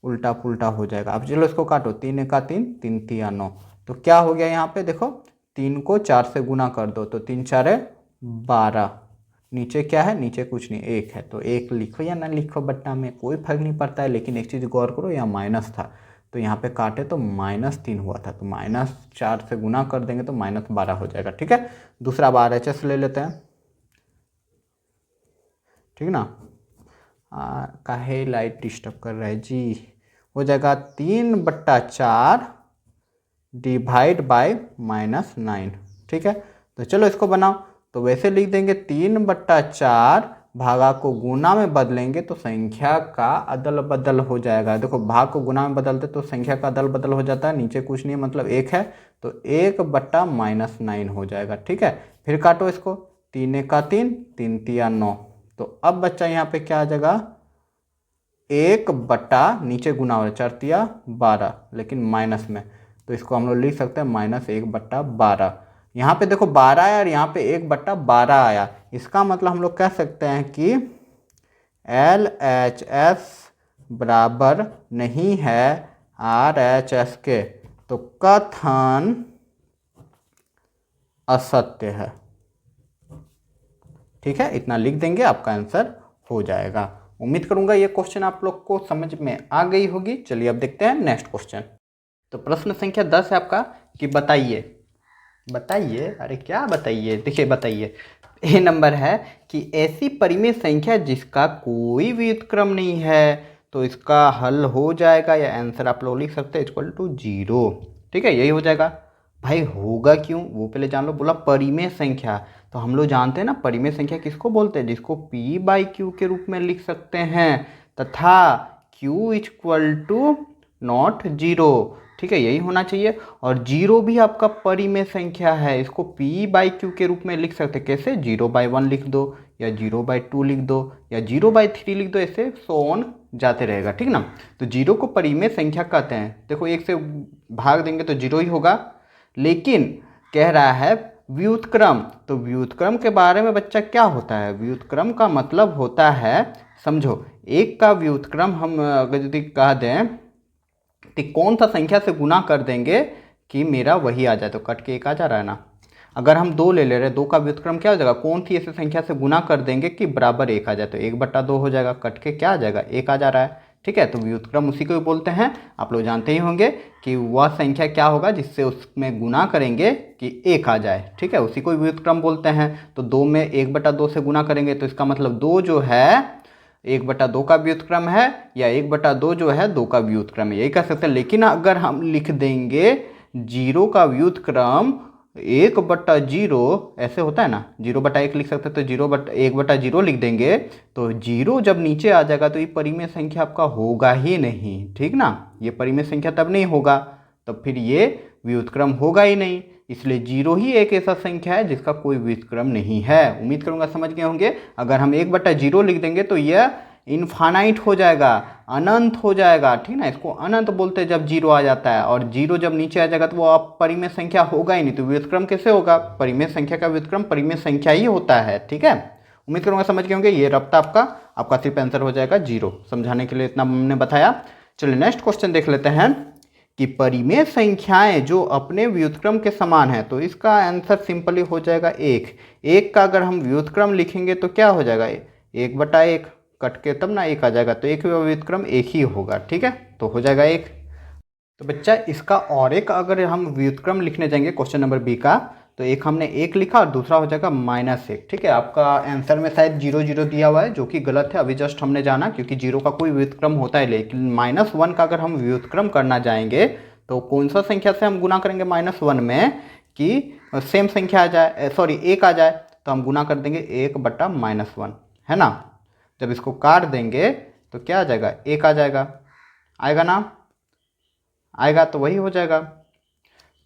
उल्टा पुल्टा हो जाएगा। अब चलो इसको काटो, 3 एका 3, 3 तिया 9। तो क्या हो गया यहाँ पे देखो, 3 को 4 से गुना कर दो तो 3 4 12। नीचे क्या है, नीचे कुछ नहीं, 1 है। तो 1 लिखो या ना लिखो बट्टा में कोई फर्क नहीं पड़ता है, लेकिन एक चीज़ गौर करो, यहाँ माइनस था तो यहाँ पे काटे तो -3 हुआ था, तो -4 से गुना कर देंगे तो -12 हो जाएगा, ठीक है। दूसरा अब RHS ले लेते हैं, ठीक ना। काहे लाइट डिस्टर्ब कर रहा है जी। हो जाएगा 3/4 डिवाइड बाय -9, ठीक है। तो चलो इसको बनाओ, तो वैसे लिख देंगे 3/4 भागा को गुना में बदलेंगे तो संख्या का अदल बदल हो जाएगा। देखो भाग को गुना में बदलते तो संख्या का अदल बदल हो जाता है, नीचे कुछ नहीं है मतलब 1 है, तो 1/-9 हो जाएगा, ठीक है। फिर काटो इसको, 3 एका 3, 3 तिया 9। तो अब बच्चा यहाँ पे क्या आ जाएगा 1/ नीचे गुना हो 4 तिया 12, लेकिन माइनस में, तो इसको हम लोग लिख सकते हैं -1/12। यहाँ पे देखो 12 आया और यहाँ पे 1/12 आया, इसका मतलब हम लोग कह सकते हैं कि LHS बराबर नहीं है RHS के, तो कथन असत्य है, ठीक है। इतना लिख देंगे, आपका आंसर हो जाएगा। उम्मीद करूंगा ये क्वेश्चन आप लोग को समझ में आ गई होगी। चलिए अब देखते हैं नेक्स्ट क्वेश्चन। तो प्रश्न संख्या 10 है आपका कि बताइए, अरे क्या बताइए, देखिए बताइए। ए नंबर है कि ऐसी परिमेय संख्या जिसका कोई व्युत्क्रम नहीं है तो इसका हल हो जाएगा या आंसर आप लोग लिख सकते हैं इक्वल टू 0। ठीक है, यही हो जाएगा। भाई होगा क्यों वो पहले जान लो। बोला परिमेय संख्या, तो हम लोग जानते हैं ना परिमेय संख्या किसको बोलते हैं, जिसको p बाई क्यू के रूप में लिख सकते हैं तथा q इक्वल टू नॉट 0। ठीक है, यही होना चाहिए। और 0 भी आपका परिमेय संख्या है, इसको p बाई क्यू के रूप में लिख सकते हैं। कैसे, 0/1 लिख दो या 0/2 लिख दो या 0/3 लिख दो, ऐसे सो ऑन जाते रहेगा। ठीक ना, तो 0 को परिमेय संख्या कहते हैं। देखो 1 से भाग देंगे तो 0 ही होगा, लेकिन कह रहा है व्युत्क्रम। तो व्युत्क्रम के बारे में बच्चा क्या होता है, व्युत्क्रम का मतलब होता है, समझो, एक का व्युत्क्रम हम अगर यदि कह दें तो कौन सा संख्या से गुना कर देंगे कि मेरा वही आ जाए। तो कट के 1 आ जा रहा है ना। अगर हम 2 ले रहे हैं, 2 का व्युत्क्रम क्या हो जाएगा, कौन सी ऐसी संख्या से गुना कर देंगे कि बराबर 1 आ जाए। तो 1/2 हो जाएगा, कट के क्या आ जाएगा, 1 आ जा रहा है। ठीक है, तो व्युत्क्रम उसी को बोलते हैं। आप लोग जानते ही होंगे कि वह संख्या क्या होगा जिससे उसमें गुना करेंगे कि 1 आ जाए। ठीक है, उसी को व्युत्क्रम बोलते हैं। तो 2 में 1/2 से गुना करेंगे तो इसका मतलब 2 जो है 1/2 का व्युत्क्रम है, या 1/2 जो है 2 का व्युत्क्रम है, यही कह सकते हैं। लेकिन अगर हम लिख देंगे 0 का व्युत्क्रम 1/0, ऐसे होता है ना, 0/1 लिख सकते हैं, तो 1/0 लिख देंगे तो 0 जब नीचे आ जाएगा तो ये परिमेय संख्या आपका होगा ही नहीं। ठीक ना, ये परिमेय संख्या तब नहीं होगा, तब फिर ये व्युत्क्रम होगा ही नहीं। इसलिए 0 ही एक ऐसा संख्या है जिसका कोई व्युत्क्रम नहीं है। उम्मीद करूंगा समझ गए होंगे। अगर हम 1/0 लिख देंगे तो यह इनफाइनाइट हो जाएगा, अनंत हो जाएगा। ठीक ना, इसको अनंत बोलते हैं जब 0 आ जाता है। और 0 जब नीचे आ जाएगा तो वो आप परिमेय संख्या होगा ही नहीं। तो व्युत्क्रम कैसे होगा, परिमेय संख्या का व्युत्क्रम परिमेय संख्या ही होता है। ठीक है, उम्मीद करूंगा समझ गए होंगे। ये रफ्ता आपका सिर्फ आंसर हो जाएगा 0। समझाने के लिए इतना हमने बताया। चलिए नेक्स्ट क्वेश्चन देख लेते हैं कि परिमेय संख्याएं जो अपने व्युत्क्रम के समान है, तो इसका आंसर सिंपली हो जाएगा 1। 1 का अगर हम व्युत्क्रम लिखेंगे तो क्या हो जाएगा, 1/1, कट के तब ना 1 आ जाएगा। तो 1 का व्युत्क्रम 1 ही होगा। ठीक है, तो हो जाएगा 1। तो बच्चा इसका और एक अगर हम व्युत्क्रम लिखने जाएंगे क्वेश्चन नंबर बी का, तो एक हमने 1 लिखा और दूसरा हो जाएगा -1। ठीक है, आपका आंसर में शायद 0 0 दिया हुआ है, जो कि गलत है। अभी जस्ट हमने जाना, क्योंकि 0 का कोई व्युत्क्रम होता है। लेकिन -1 का अगर हम व्युत्क्रम करना जाएंगे तो कौन सा संख्या से हम गुना करेंगे -1 में कि सेम संख्या आ जाए, सॉरी 1 आ जाए, तो हम गुना कर देंगे 1/-1, है ना। जब इसको काट देंगे तो क्या आ जाएगा, 1 आ जाएगा, आएगा ना, आएगा, तो वही हो जाएगा।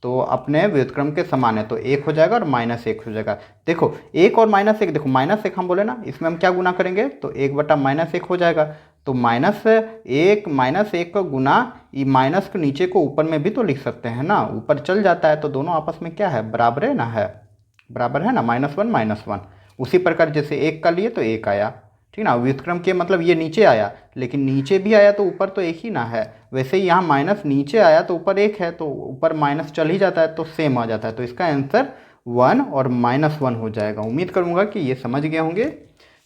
तो अपने व्युत्क्रम के समान है, तो 1 हो जाएगा और -1 हो जाएगा। देखो 1 और -1, देखो -1 हम बोले ना, इसमें हम क्या गुना करेंगे तो 1/-1 हो जाएगा। तो -1 का गुना, ये माइनस के नीचे को ऊपर में भी तो लिख सकते हैं ना, ऊपर चल जाता है। तो दोनों आपस में क्या है, बराबर है ना, है बराबर है ना, -1 उसी प्रकार जैसे 1 का लिए तो 1 आया। ठीक ना, व्युत्क्रम के मतलब ये नीचे आया, लेकिन नीचे भी आया तो ऊपर तो 1 ही ना है। वैसे ही यहाँ माइनस नीचे आया तो ऊपर 1 है, तो ऊपर माइनस चल ही जाता है, तो सेम आ जाता है। तो इसका आंसर 1 और -1 हो जाएगा। उम्मीद करूँगा कि ये समझ गए होंगे।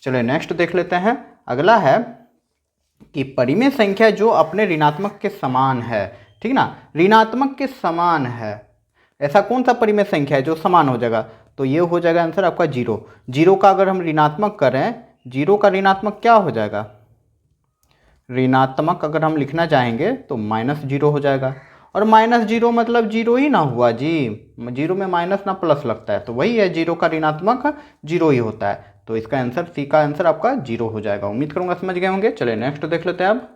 चलिए नेक्स्ट देख लेते हैं। अगला है कि परिमेय संख्या जो अपने ऋणात्मक के समान है। ठीक ना, ऋणात्मक के समान है, ऐसा कौन सा परिमेय संख्या है जो समान हो जाएगा, तो ये हो जाएगा आंसर आपका 0। 0 का अगर हम ऋणात्मक करें, 0 का ऋणात्मक क्या हो जाएगा, ऋणात्मक अगर हम लिखना चाहेंगे तो -0 हो जाएगा। और -0 मतलब 0 ही ना हुआ जी, 0 में माइनस ना प्लस लगता है, तो वही है, 0 का ऋणात्मक 0 ही होता है। तो इसका आंसर, सी का आंसर आपका 0 हो जाएगा। उम्मीद करूंगा समझ गए होंगे। चलिए नेक्स्ट देख लेते हैं अब।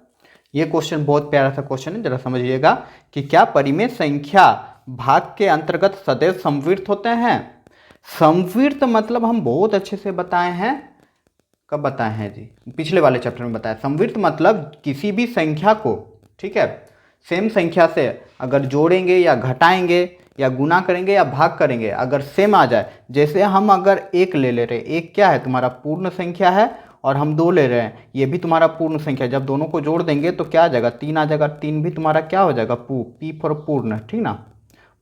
ये क्वेश्चन बहुत प्यारा सा क्वेश्चन है, जरा समझिएगा कि क्या परिमेय संख्या भाग के अंतर्गत सदैव समवर्त होते हैं। समवर्त मतलब हम बहुत अच्छे से बताए हैं, कब बताए हैं जी, पिछले वाले चैप्टर में बताया। समवर्त मतलब किसी भी संख्या को, ठीक है, सेम संख्या से अगर जोड़ेंगे या घटाएंगे या गुना करेंगे या भाग करेंगे, अगर सेम आ जाए, जैसे हम अगर 1 ले रहे, 1 क्या है तुम्हारा पूर्ण संख्या है, और हम 2 ले रहे हैं, ये भी तुम्हारा पूर्ण संख्या। जब दोनों को जोड़ देंगे तो क्या आ जाएगा, 3 आ जाएगा। 3 भी तुम्हारा क्या हो जाएगा, पी फॉर पूर्ण। ठीक ना,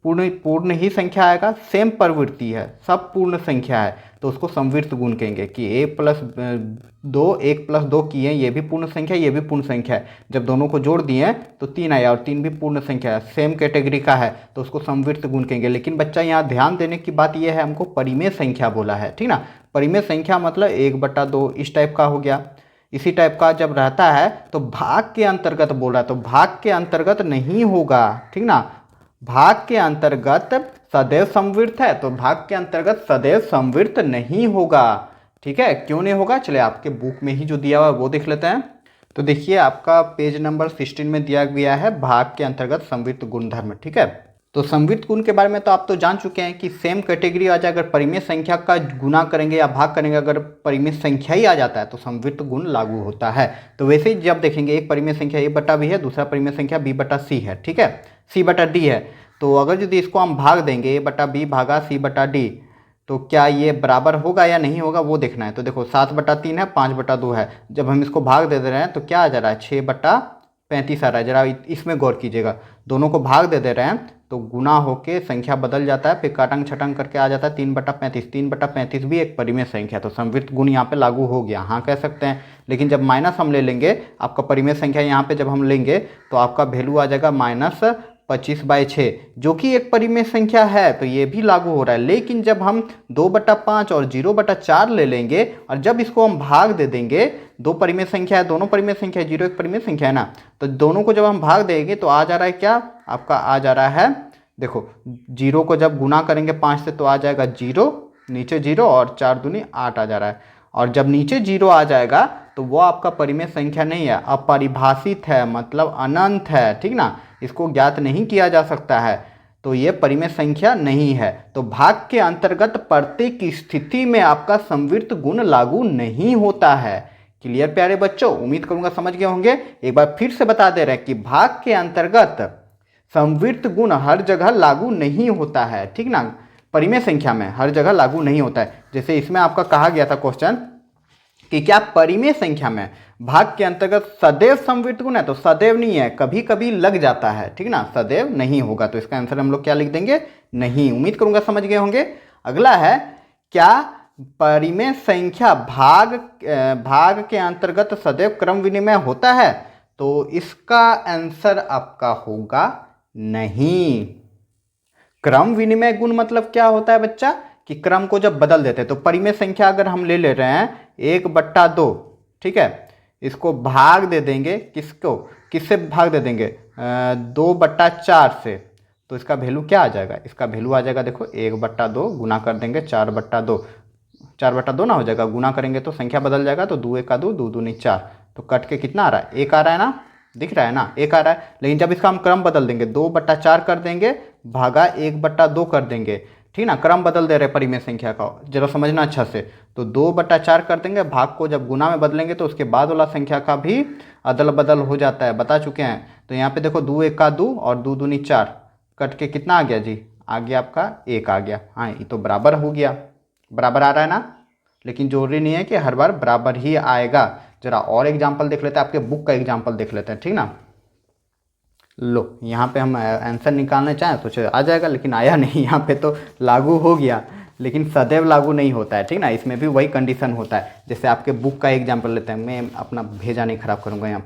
पूर्ण ही संख्या आएगा, सेम प्रवृत्ति है, सब पूर्ण संख्या है, तो उसको समवर्त गुण कहेंगे कि 1+2 किए, ये भी पूर्ण संख्या, ये भी पूर्ण संख्या है। जब दोनों को जोड़ दिए तो 3 आया, और 3 भी पूर्ण संख्या है, सेम कैटेगरी का है, तो उसको समवर्त गुण कहेंगे। लेकिन बच्चा यहाँ ध्यान देने की बात यह है, हमको परिमेय संख्या बोला है। ठीक ना, परिमेय संख्या मतलब 1/2 इस टाइप का हो गया, इसी टाइप का जब रहता है तो भाग के अंतर्गत बोल रहा है, तो भाग के अंतर्गत नहीं होगा, ठीक ना। भाग के अंतर्गत सदैव समवर्त है, तो भाग के अंतर्गत सदैव समवर्त नहीं होगा, ठीक है। क्यों नहीं होगा, चलिए आपके बुक में ही जो दिया हुआ है वो देख लेते हैं। तो देखिए आपका पेज नंबर 16 में दिया गया है भाग के अंतर्गत समवर्त गुणधर्म, ठीक है। तो समवर्त गुण के बारे में तो आप तो जान चुके हैं कि सेम कैटेगरी आ जाए, अगर परिमेय संख्या का गुना करेंगे या भाग करेंगे, अगर परिमेय संख्या ही आ जाता है तो समवर्त गुण लागू होता है। तो वैसे ही जब देखेंगे एक परिमेय संख्या a बटा b है, दूसरा परिमेय संख्या b बटा c है, ठीक है, c बटा d है। तो अगर यदि इसको हम भाग देंगे a बटा b भागा c बटा d, तो क्या ये बराबर होगा या नहीं होगा वो देखना है। तो देखो 7/3 है, 5/2 है, जब हम इसको भाग दे रहे हैं तो क्या आ जा रहा है, 6/35 आ रहा है। जरा इसमें गौर कीजिएगा, दोनों को भाग दे रहे हैं तो गुना होके संख्या बदल जाता है, फिर काटंग छटंग करके आ जाता है 3/35। 3/35 भी एक परिमेय संख्या, तो समवर्त गुण यहाँ पे लागू हो गया, हाँ कह सकते हैं। लेकिन जब माइनस हम ले लेंगे, आपका परिमेय संख्या यहाँ पे जब हम लेंगे तो आपका वैल्यू आ जाएगा -25/6, जो कि एक परिमेय संख्या है, तो ये भी लागू हो रहा है। लेकिन जब हम 2/5 और 0/4 ले लेंगे और जब इसको हम भाग दे देंगे, दो परिमेय संख्या है, दोनों परिमेय संख्या है, 0 एक परिमेय संख्या है ना, तो दोनों को जब हम भाग देंगे तो आ जा रहा है क्या, आपका आ जा रहा है, देखो 0 को जब गुना करेंगे 5 से तो आ जाएगा 0, नीचे 0 और 4 दूनी 8 आ जा रहा है। और जब नीचे 0 आ जाएगा तो वो आपका परिमेय संख्या नहीं है, अपरिभाषित है, मतलब अनंत है, ठीक ना, इसको ज्ञात नहीं किया जा सकता है, तो ये परिमेय संख्या नहीं है। तो भाग के अंतर्गत प्रत्येक स्थिति में आपका समवर्त गुण लागू नहीं होता है। क्लियर प्यारे बच्चों, उम्मीद करूंगा समझ गए होंगे। एक बार फिर से बता दे रहे हैं कि भाग के अंतर्गत समवर्त गुण हर जगह लागू नहीं होता है, ठीक ना, परिमेय संख्या में हर जगह लागू नहीं होता है। जैसे इसमें आपका कहा गया था क्वेश्चन कि क्या परिमेय संख्या में भाग के अंतर्गत सदैव समवर्त गुण है, तो सदैव नहीं है, कभी कभी लग जाता है, ठीक ना, सदैव नहीं होगा। तो इसका आंसर हम लोग क्या लिख देंगे, नहीं। उम्मीद करूंगा समझ गए होंगे। अगला है, क्या परिमेय संख्या भाग के अंतर्गत सदैव क्रम विनिमय होता है, तो इसका आंसर आपका होगा नहीं। क्रम विनिमय गुण मतलब क्या होता है बच्चा, कि क्रम को जब बदल देते हैं, तो परिमेय संख्या अगर हम ले रहे हैं 1/2, ठीक है, इसको भाग दे देंगे, किससे भाग दे देंगे, 2/4 से, तो इसका वैल्यू क्या आ जाएगा, इसका वैल्यू आ जाएगा, देखो 1/2 गुना कर देंगे 4/2, 4/2 ना हो जाएगा, गुना करेंगे तो संख्या बदल जाएगा, तो 2 1 2, 2 दूनी 4, तो कट के कितना आ रहा है, 1 आ रहा है ना, दिख रहा है ना, 1 आ रहा है। लेकिन जब इसका हम क्रम बदल देंगे, 2/4 कर देंगे भागा 1/2 कर देंगे, ठीक ना, क्रम बदल दे रहे परिमेय संख्या का, जरा समझना अच्छा से। तो 2/4 कर देंगे, भाग को जब गुना में बदलेंगे तो उसके बाद वाला संख्या का भी अदल बदल हो जाता है, बता चुके हैं। तो यहाँ पे देखो 2 1 2 और 2 दूनी 4, कट के कितना आ गया जी, आ गया आपका 1 आ गया, हाँ ये तो बराबर हो गया, बराबर आ रहा है ना। लेकिन जरूरी नहीं है कि हर बार बराबर ही आएगा। जरा और एग्जाम्पल देख लेते हैं, आपके बुक का एग्जाम्पल देख लेते हैं, ठीक ना। लो यहाँ पे हम आंसर निकालना चाहें तो आ जाएगा, लेकिन आया नहीं, यहाँ पे तो लागू हो गया, लेकिन सदैव लागू नहीं होता है, ठीक ना, इसमें भी वही कंडीशन होता है। जैसे आपके बुक का एग्जाम्पल लेते हैं, मैं अपना भेजा नहीं खराब करूँगा। यहाँ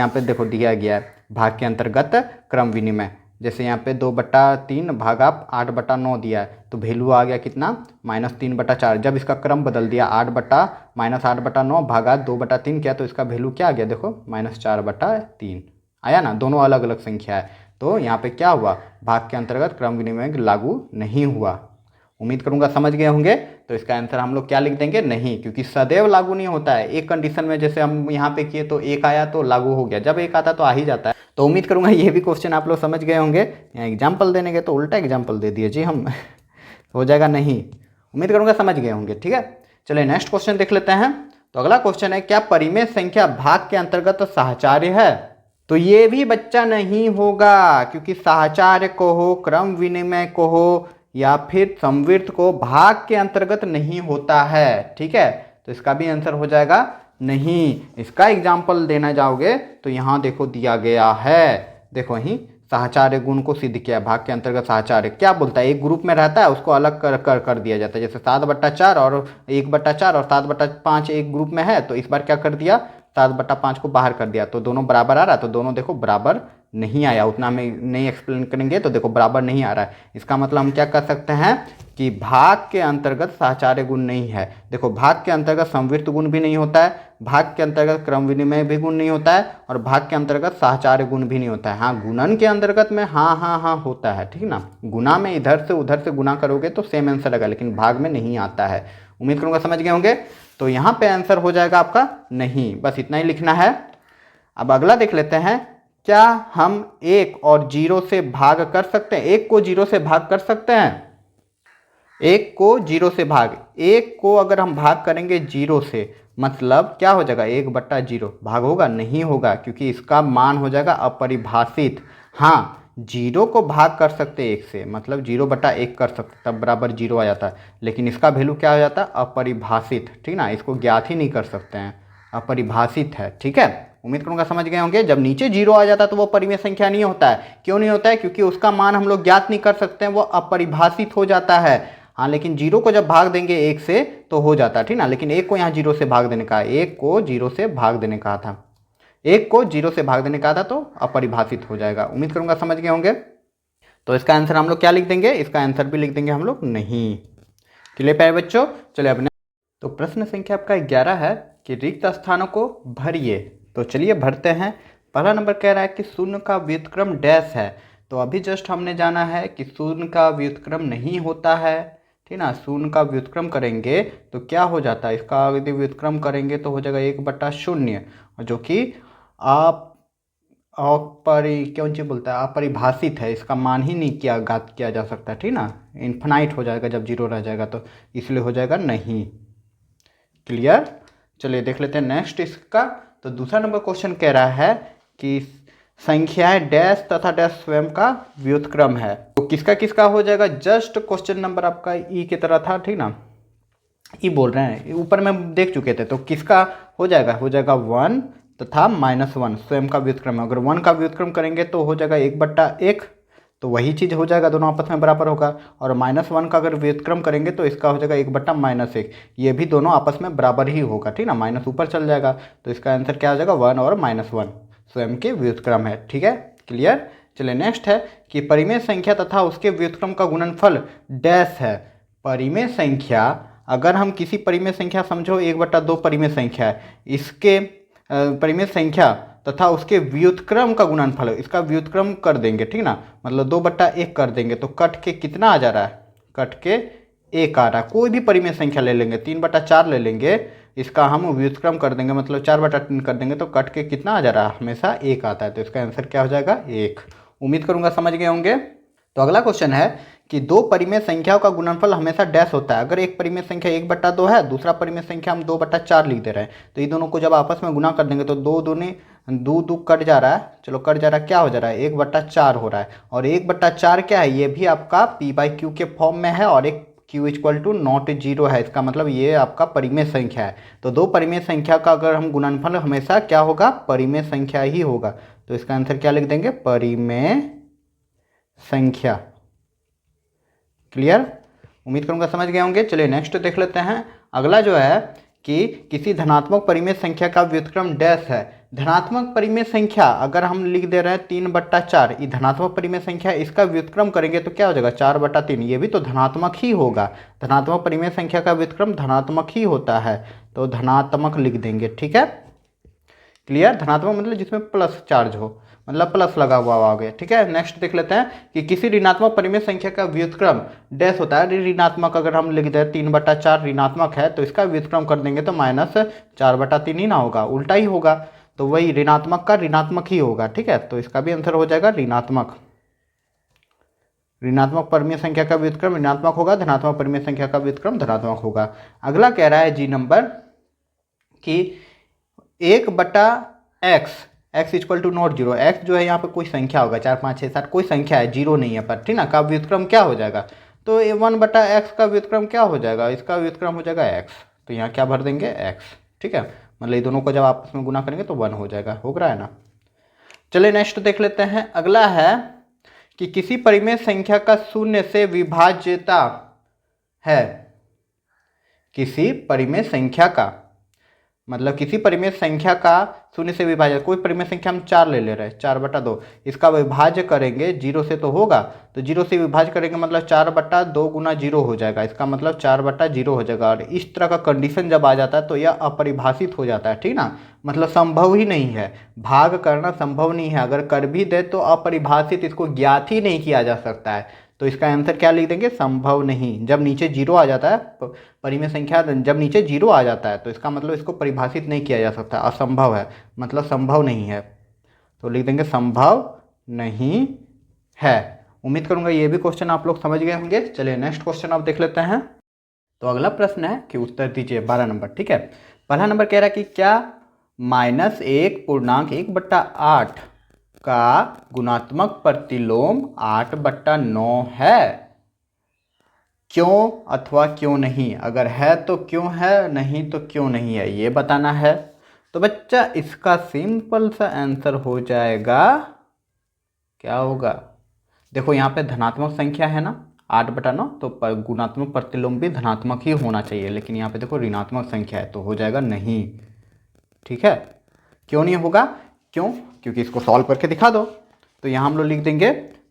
पे देखो दिया गया है भाग के अंतर्गत क्रम विनिमय, जैसे यहाँ पे 2/3 भागा 8/9 दिया है, तो वैल्यू आ गया कितना, -3/4। जब इसका क्रम बदल दिया, 8/9 भागा 2/3 किया, तो इसका वैल्यू क्या आ गया, देखो -4/3 आया ना, दोनों अलग अलग संख्या है। तो यहाँ पे क्या हुआ, भाग के अंतर्गत क्रम विनिमय लागू नहीं हुआ। उम्मीद करूंगा समझ गए होंगे। तो इसका आंसर हम लोग क्या लिख देंगे, नहीं, क्योंकि सदैव लागू नहीं होता है। एक कंडीशन में जैसे हम यहाँ पे किए तो 1 आया तो लागू हो गया, जब 1 आता तो आ ही जाता है। तो उम्मीद करूंगा ये भी क्वेश्चन आप लोग समझ गए होंगे। यहाँ एग्जाम्पल देने गए तो उल्टा एग्जाम्पल दे दिए जी हम हो जाएगा नहीं। उम्मीद करूंगा समझ गए होंगे, ठीक है। चलिए नेक्स्ट क्वेश्चन देख लेते हैं। तो अगला क्वेश्चन है, क्या परिमेय संख्या भाग के अंतर्गत साहचर्य है, तो ये भी बच्चा नहीं होगा, क्योंकि साहचर्य को हो, क्रम विनिमय को हो या फिर समवर्त को भाग के अंतर्गत नहीं होता है, ठीक है। तो इसका भी आंसर हो जाएगा नहीं। इसका एग्जाम्पल देना जाओगे तो यहाँ देखो दिया गया है, देखो यहीं साहचर्य गुण को सिद्ध किया। भाग के अंतर्गत साहचर्य क्या बोलता है, एक ग्रुप में रहता है उसको अलग कर दिया जाता है। जैसे 7/4 और 1/4 और 7/5 एक ग्रुप में है, तो इस बार क्या कर दिया, 7/5 को बाहर कर दिया तो दोनों बराबर आ रहा है, तो दोनों देखो बराबर नहीं आया, उतना में नहीं एक्सप्लेन करेंगे तो देखो बराबर नहीं आ रहा है। इसका मतलब हम क्या कर सकते हैं कि भाग के अंतर्गत साहचर्य गुण नहीं है। देखो भाग के अंतर्गत समवर्ती गुण भी नहीं होता है, भाग के अंतर्गत क्रम विनिमय भी गुण नहीं होता है, और भाग के अंतर्गत साहचर्य गुण भी नहीं होता है। हाँ, गुणन के अंतर्गत में हाँ होता है, ठीक ना। गुना में इधर से उधर से गुना करोगे तो सेम आंसर आएगा, लेकिन भाग में नहीं आता है। उम्मीद करूंगा समझ गए होंगे। तो यहाँ पे आंसर हो जाएगा आपका नहीं, बस इतना ही लिखना है। अब अगला देख लेते हैं, क्या हम 1 और 0 से भाग कर सकते हैं? 1 को 0 से भाग कर सकते हैं? 1 को 0 से भाग, 1 को अगर हम भाग करेंगे 0 से, मतलब क्या हो जाएगा? 1/0 भाग होगा? नहीं होगा, क्योंकि इसका मान हो जाएगा अपरिभाषित। हाँ, 0 को भाग कर सकते 1 से, मतलब 0/1 कर सकते, तब बराबर 0 आ जाता है, लेकिन इसका वैल्यू क्या हो जाता है? अपरिभाषित, ठीक ना। इसको ज्ञात ही नहीं कर सकते हैं, अपरिभाषित है, ठीक है। उम्मीद करूंगा समझ गए होंगे। जब नीचे 0 आ जाता है तो वो परिमेय संख्या नहीं होता है। क्यों नहीं होता है? क्योंकि उसका मान हम लोग ज्ञात नहीं कर सकते हैं, वो अपरिभाषित हो जाता है। हाँ, लेकिन 0 को जब भाग देंगे 1 से तो हो जाता है, ठीक ना। लेकिन 1 को यहाँ 0 से भाग देने का, 1 को 0 से भाग देने का था, 1 को 0 से भाग देने का था, तो अपरिभाषित हो जाएगा। उम्मीद करूंगा समझ गए होंगे। तो इसका आंसर हम लोग क्या लिख देंगे? इसका आंसर भी लिख देंगे हम लोग नहीं। क्लियर प्यारे बच्चों? चलिए अपने तो प्रश्न संख्या आपका 11 है कि रिक्त स्थानों को भरिए। तो चलिए भरते हैं। पहला नंबर कह रहा है कि शून्य का व्युत्क्रम डैश है। तो अभी जस्ट हमने जाना है कि शून्य का व्युत्क्रम नहीं होता है, ठीक ना। शून्य का व्युत्क्रम करेंगे तो क्या हो जाता है? इसका यदि व्युत्क्रम करेंगे तो हो जाएगा 1/0, जो कि कौन सी बोलता है? अपरिभाषित है, इसका मान ही नहीं ज्ञात किया जा सकता, ठीक ना। इन्फिनाइट हो जाएगा जब 0 रह जाएगा, तो इसलिए हो जाएगा नहीं। क्लियर? चलिए देख लेते हैं नेक्स्ट इसका। तो दूसरा नंबर क्वेश्चन कह रहा है कि संख्याएं डैश तथा डैश स्वयं का व्युत्क्रम है। तो किसका किसका हो जाएगा? जस्ट क्वेश्चन नंबर आपका ई की तरह था, ठीक ना। ई बोल रहे हैं, ऊपर में देख चुके थे। तो किसका हो जाएगा? हो जाएगा 1 तथा -1 स्वयं का व्युत्क्रम है। अगर 1 का व्युत्क्रम करेंगे तो हो जाएगा 1/1, तो वही चीज़ हो जाएगा, दोनों आपस में बराबर होगा। और -1 का अगर व्युत्क्रम करेंगे तो इसका हो जाएगा 1/-1, ये भी दोनों आपस में बराबर ही होगा, ठीक ना। माइनस ऊपर चल जाएगा, तो इसका आंसर क्या हो जाएगा? 1 और -1 स्वयं के व्युत्क्रम है, ठीक है। क्लियर? चलिए नेक्स्ट है कि परिमेय संख्या तथा उसके व्युत्क्रम का गुणनफल डैश है। परिमेय संख्या, अगर हम किसी परिमेय संख्या, समझो 1/2 परिमेय संख्या है, इसके परिमेय संख्या तथा उसके व्युत्क्रम का गुणनफल, इसका व्युत्क्रम कर देंगे, ठीक ना। मतलब 2/1 कर देंगे तो कट के कितना आ जा रहा है? कट के 1 आ रहा है। कोई भी परिमेय संख्या ले लेंगे, 3/4 ले लेंगे, इसका हम व्युत्क्रम कर देंगे, मतलब 4/3 कर देंगे, तो कट के कितना आ जा रहा है? हमेशा 1 आता है, तो इसका आंसर क्या हो जाएगा? 1। उम्मीद करूंगा समझ गए होंगे। तो अगला क्वेश्चन है कि दो परिमेय संख्याओं का गुणनफल हमेशा डैश होता है। अगर एक परिमेय संख्या 1/2 है, दूसरा परिमेय संख्या हम 2/4 लिख दे रहे हैं, तो ये दोनों को जब आपस में गुना कर देंगे तो 2 दूनी 2 कट जा रहा है, चलो कट जा रहा है, क्या हो जा रहा है? 1/4 हो रहा है। और 1/4 क्या है? ये भी आपका p/q के फॉर्म में है, और एक q = ≠0 है। इसका मतलब ये आपका परिमेय संख्या है। तो दो परिमेय संख्या का अगर हम गुणनफल हमेशा क्या होगा? परिमेय संख्या ही होगा। तो इसका आंसर क्या लिख देंगे? परिमेय संख्या। क्लियर? उम्मीद करूंगा समझ गए होंगे। चलिए नेक्स्ट देख लेते हैं। अगला जो है कि किसी धनात्मक परिमेय संख्या का व्युत्क्रम डैश है। धनात्मक परिमेय संख्या अगर हम लिख दे रहे हैं 3/4, ये धनात्मक परिमेय संख्या, इसका व्युत्क्रम करेंगे तो क्या हो जाएगा? 4/3, ये भी तो धनात्मक ही होगा। धनात्मक परिमेय संख्या का व्युत्क्रम धनात्मक ही होता है, तो धनात्मक लिख देंगे, ठीक है। क्लियर? धनात्मक मतलब जिसमें प्लस चार्ज हो, मतलब प्लस लगा हुआ आ गया, ठीक है। नेक्स्ट देख लेते हैं कि किसी ऋणात्मक परिमेय संख्या का व्युत्क्रम डैश होता है। ऋणात्मक अगर हम लिख दें 3/4 ऋणात्मक है, तो इसका व्युत्क्रम कर देंगे तो -4/3 ही ना होगा, उल्टा ही होगा। तो वही ऋणात्मक का ऋणात्मक ही होगा, ठीक है। तो इसका भी आंसर हो जाएगा ऋणात्मक। ऋणात्मक परिमेय संख्या का व्युत्क्रम ऋणात्मक होगा, धनात्मक परिमेय संख्या का व्युत्क्रम धनात्मक होगा। अगला कह रहा है जी नंबर कि 1/x, x = ≠0, x जो है यहाँ पे कोई संख्या होगा, 4 5 6 7 कोई संख्या है, 0 नहीं है पर, ठीक ना। का व्युत्क्रम क्या हो जाएगा? तो 1/x का व्युत्क्रम क्या हो जाएगा? इसका व्युत्क्रम हो जाएगा x, तो यहाँ क्या भर देंगे? x, ठीक है। मतलब ये दोनों को जब आपस में गुना करेंगे तो 1 हो जाएगा, हो रहा है ना। चलिए नेक्स्ट देख लेते हैं। अगला है कि किसी परिमेय संख्या का 0 से विभाज्यता है। किसी परिमेय संख्या का मतलब किसी परिमेय संख्या का शून्य से विभाजन, कोई परिमेय संख्या हम 4 ले रहे हैं, 4/2, इसका विभाज्य करेंगे 0 से तो होगा, तो 0 से विभाज्य करेंगे मतलब 4/2 गुना 0 हो जाएगा, इसका मतलब 4/0 हो जाएगा। और इस तरह का कंडीशन जब आ जाता है तो यह अपरिभाषित हो जाता है, ठीक ना, मतलब संभव ही नहीं है, भाग करना संभव नहीं है, अगर कर भी दे तो अपरिभाषित, इसको ज्ञात ही नहीं किया जा सकता है। तो इसका आंसर क्या लिख देंगे, संभव नहीं। जब नीचे 0 आ जाता है, परिमेय संख्या जब नीचे 0 आ जाता है तो इसका मतलब इसको परिभाषित नहीं किया जा सकता, असंभव है, मतलब संभव नहीं है, तो लिख देंगे संभव नहीं है। उम्मीद करूंगा ये भी क्वेश्चन आप लोग समझ गए होंगे। चलिए नेक्स्ट क्वेश्चन आप देख लेते हैं। तो अगला प्रश्न है कि उत्तर दीजिए 12 नंबर, ठीक है। पहला नंबर कह रहा है कि क्या -1.1/8 का गुणात्मक प्रतिलोम 8/9 है, क्यों अथवा क्यों नहीं, अगर है तो क्यों है, नहीं तो क्यों नहीं है, ये बताना है। तो बच्चा इसका सिंपल सा आंसर हो जाएगा, क्या होगा, देखो यहाँ पे धनात्मक संख्या है ना 8/9, तो गुणात्मक प्रतिलोम भी धनात्मक ही होना चाहिए, लेकिन यहाँ पे देखो ऋणात्मक संख्या है तो हो जाएगा नहीं, ठीक है। क्यों नहीं होगा, क्यों, क्योंकि इसको सॉल्व करके दिखा दो। तो यहाँ हम लोग लिख देंगे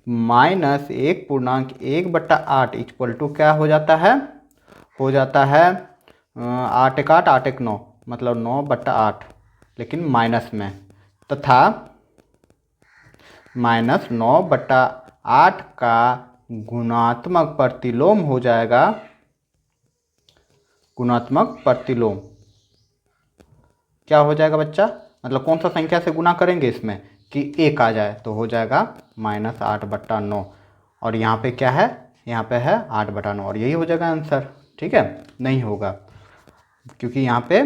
-1.1/8 इक्वल टू क्या हो जाता है, 8 एक 8, 8 एक 9, मतलब 9/8, लेकिन माइनस में, तथा -9/8 का गुणात्मक प्रतिलोम हो जाएगा, गुणात्मक प्रतिलोम क्या हो जाएगा बच्चा, मतलब कौन सा संख्या से गुना करेंगे इसमें कि 1 आ जाए, तो हो जाएगा -8/9, और यहाँ पे क्या है, यहाँ पे है 8/9, और यही हो जाएगा आंसर, ठीक है। नहीं होगा क्योंकि यहाँ पे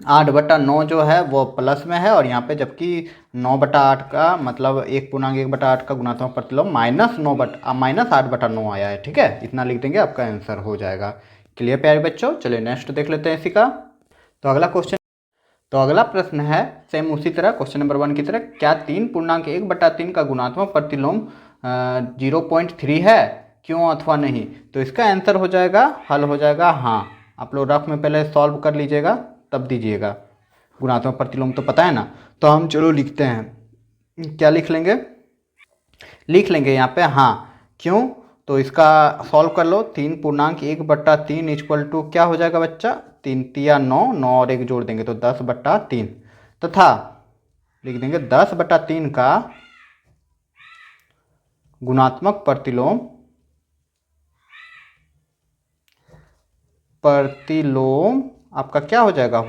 8/9 जो है वो प्लस में है, और यहाँ पे जबकि 9/8 का मतलब 1.1/8 का गुणात्मक प्रतिलोम -8/9 आया है, ठीक है। इतना लिख देंगे, आपका आंसर हो जाएगा। क्लियर प्यारे बच्चों। चलिए नेक्स्ट देख लेते हैं इसी का। तो अगला प्रश्न है सेम उसी तरह क्वेश्चन नंबर 1 की तरह, क्या 3.1/3 का गुणात्मक प्रतिलोम 0.3 है, क्यों अथवा नहीं। तो इसका आंसर हो जाएगा, हल हो जाएगा हाँ। आप लोग रफ में पहले सॉल्व कर लीजिएगा तब दीजिएगा, गुणात्मक प्रतिलोम तो पता है ना। तो हम चलो लिखते हैं, क्या लिख लेंगे यहाँ पे हाँ, क्यों, तो इसका सॉल्व कर लो। 3.1/3 इक्वल टू क्या हो जाएगा बच्चा, 3 तिया 9, 9 और 1 जोड़ देंगे तो 10/3, तथा लिख देंगे 10/3 का गुणात्मक प्रतिलोम आपका क्या हो जाएगा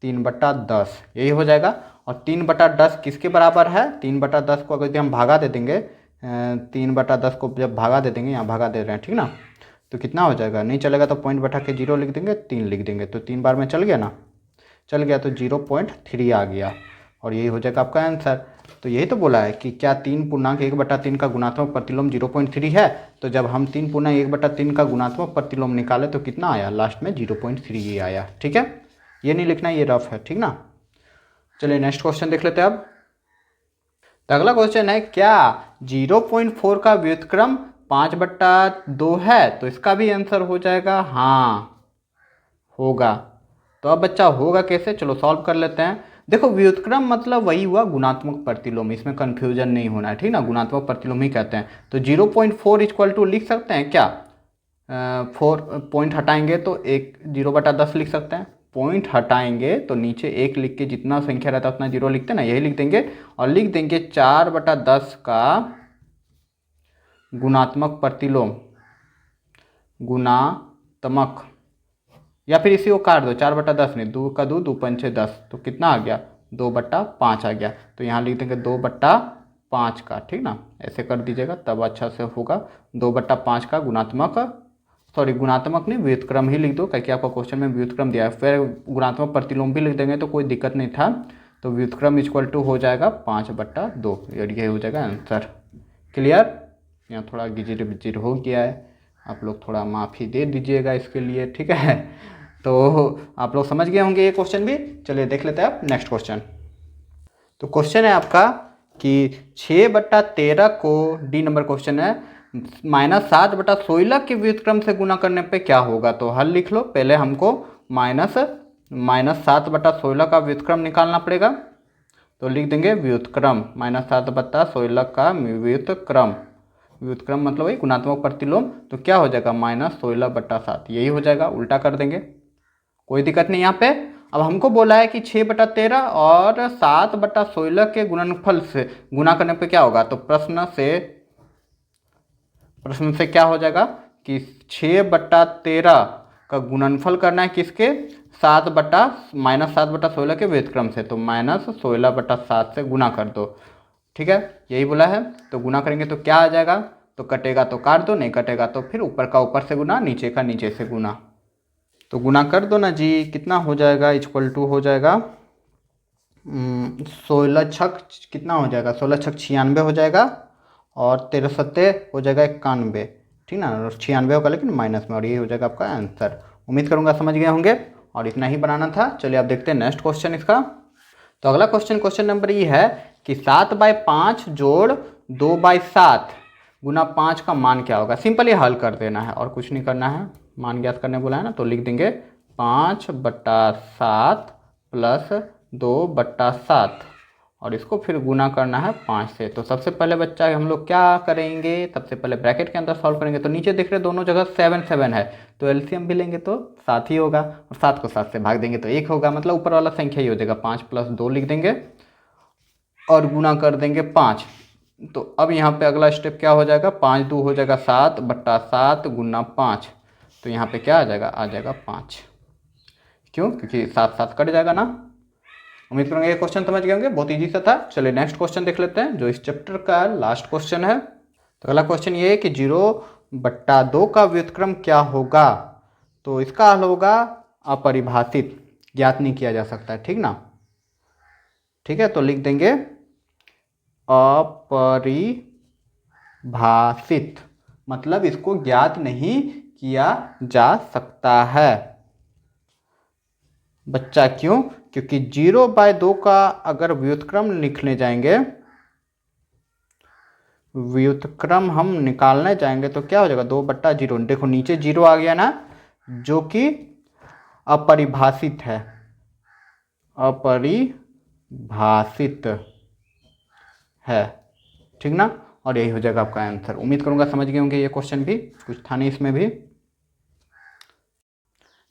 3/10, यही हो जाएगा। और 3/10 किसके बराबर है, 3/10 को अगर हम भागा दे देंगे, 3/10 को जब भागा दे देंगे, यहाँ भागा दे रहे हैं, ठीक ना, तो कितना हो जाएगा, नहीं चलेगा तो पॉइंट बैठा के 0 लिख देंगे, 3 लिख देंगे, तो 3 बार में चल गया ना, चल गया तो 0.3 आ गया, और यही हो जाएगा आपका आंसर। तो यही तो बोला है कि क्या 3.1/3 का गुणात्मक प्रतिलोम 0.3 है, तो जब हम 3.1/3 का गुणात्मक प्रतिलोम निकाले तो कितना आया, लास्ट में 0.3 ही आया, ठीक है। ये नहीं लिखना, ये रफ है, ठीक ना। चलिए नेक्स्ट क्वेश्चन देख लेते हैं अब। तो अगला क्वेश्चन है, क्या 0.4 का व्युत्क्रम 5/2 है, तो इसका भी आंसर हो जाएगा हाँ, होगा। तो अब बच्चा होगा कैसे, चलो सॉल्व कर लेते हैं। देखो व्युत्क्रम मतलब वही हुआ गुणात्मक प्रतिलोम, इसमें कंफ्यूजन नहीं होना है, ठीक ना, गुणात्मक प्रतिलोम ही कहते हैं। तो 0.4 इक्वल टू लिख सकते हैं क्या, 4 पॉइंट हटाएंगे तो 0/10 लिख सकते हैं, पॉइंट हटाएंगे तो नीचे 1 लिख के जितना संख्या रहता है उतना 0 लिखते हैं ना, यही लिख देंगे, और लिख देंगे 4/10 का गुणात्मक प्रतिलोम, गुणात्मक, या फिर इसी को काट दो, 4/10 नहीं, 2 का 2, 2 पंचे 10, तो कितना आ गया 2/5 आ गया, तो यहाँ लिख देंगे 2/5 का, ठीक ना, ऐसे कर दीजिएगा तब अच्छा से होगा। 2/5 का गुणात्मक नहीं, व्युत्क्रम ही लिख दो, क्योंकि आपका क्वेश्चन में व्युत्क्रम दिया है, फिर गुणात्मक प्रतिलोम भी लिख देंगे तो कोई दिक्कत नहीं था। तो व्युत्क्रम इक्वल टू हो जाएगा 5/2, ये हो जाएगा आंसर। क्लियर, यहाँ थोड़ा गिजिर बिजिर हो गया है, आप लोग थोड़ा माफ़ी दे दीजिएगा इसके लिए, ठीक है। तो आप लोग समझ गए होंगे ये क्वेश्चन भी। चलिए देख लेते हैं आप नेक्स्ट क्वेश्चन। तो क्वेश्चन है आपका कि 6/13 को, डी नंबर क्वेश्चन है, -7/16 के व्युत्क्रम से गुना करने पे क्या होगा। तो हल लिख लो, पहले हमको -7/16 का व्युत्क्रम निकालना पड़ेगा। तो लिख देंगे व्युत्क्रम, -7/16 का व्युत्क्रम। व्युत्क्रम मतलब वही गुणात्मक प्रतिलोम। तो क्या हो जाएगा, -16/7, यही हो जाएगा। उल्टा कर देंगे, कोई दिक्कत नहीं यहाँ पे। अब हमको बोला है कि 6/13 और 7/16 के गुणनफल से गुना करने पे क्या होगा। तो प्रश्न से क्या हो जाएगा कि 6/13 का गुणनफल करना है किसके, -7/16 के व्युत्क्रम से। तो -16/7 से गुना कर दो, ठीक है, यही बोला है। तो गुना करेंगे तो क्या आ जाएगा, तो कटेगा तो काट दो, नहीं कटेगा तो फिर ऊपर का ऊपर से गुना, नीचे का नीचे से गुना। तो गुना कर दो ना जी, कितना हो जाएगा, इक्वल टू हो जाएगा 16 छक कितना हो जाएगा, 16 छक 96 हो जाएगा, और 13 सत्ते हो जाएगा 91, ठीक ना, 96 होगा लेकिन माइनस में, और ये हो जाएगा आपका आंसर। उम्मीद करूंगा समझ गए होंगे, और इतना ही बनाना था। चलिए अब देखते हैं नेक्स्ट क्वेश्चन इसका। तो अगला क्वेश्चन नंबर ये है कि 7/5 जोड़ 2/7 गुना 5 का मान क्या होगा। सिंपल ही हल कर देना है और कुछ नहीं करना है, मान ज्ञात करने बोला है ना। तो लिख देंगे 5/7 प्लस 2/7, और इसको फिर गुना करना है 5 से। तो सबसे पहले बच्चा हम लोग क्या करेंगे, सबसे पहले ब्रैकेट के अंदर सॉल्व करेंगे। तो नीचे देख रहे दोनों जगह 7 7 है, तो एलसीएम भी लेंगे तो 7 ही होगा, और 7 को 7 से भाग देंगे तो 1 होगा, मतलब ऊपर वाला संख्या ही हो जाएगा। 5 + 2 लिख देंगे और गुना कर देंगे 5। तो अब यहाँ पे अगला स्टेप क्या हो जाएगा, 5 2 हो जाएगा 7/7 गुना 5। तो यहाँ पे क्या आ जाएगा 5। क्यों, क्योंकि 7 7 कट जाएगा ना। उम्मीद करूँगा ये क्वेश्चन समझ गए होंगे, बहुत ईजी सा था। चलिए नेक्स्ट क्वेश्चन देख लेते हैं, जो इस चैप्टर का लास्ट क्वेश्चन है। तो अगला क्वेश्चन ये है कि 0/2 का व्युत्क्रम क्या होगा। तो इसका हल होगा अपरिभाषित, ज्ञात नहीं किया जा सकता है, ठीक ना। ठीक है, तो लिख देंगे अपरिभाषित, मतलब इसको ज्ञात नहीं किया जा सकता है बच्चा। क्यों, क्योंकि 0/2 का अगर व्युत्क्रम लिखने जाएंगे, व्युत्क्रम हम निकालने जाएंगे तो क्या हो जाएगा, 2/0। देखो नीचे 0 आ गया ना, जो कि अपरिभाषित है, अपरिभाषित है, ठीक ना। और यही हो जाएगा आपका आंसर। उम्मीद करूंगा समझ गए होंगे, ये क्वेश्चन भी कुछ था नहीं इसमें भी।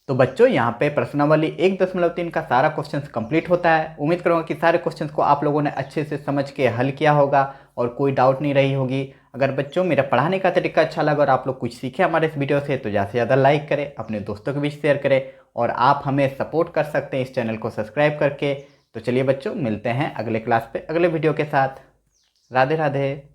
तो बच्चों यहाँ पे प्रश्नावली 1.3 का सारा क्वेश्चंस कंप्लीट होता है। उम्मीद करूँगा कि सारे क्वेश्चंस को आप लोगों ने अच्छे से समझ के हल किया होगा और कोई डाउट नहीं रही होगी। अगर बच्चों मेरा पढ़ाने का तरीका अच्छा लगा और आप लोग कुछ सीखे हमारे इस वीडियो से, तो ज़्यादा से ज़्यादा लाइक करें, अपने दोस्तों के बीच शेयर करें, और आप हमें सपोर्ट कर सकते हैं इस चैनल को सब्सक्राइब करके। तो चलिए बच्चों, मिलते हैं अगले क्लास पे अगले वीडियो के साथ। राधे राधे।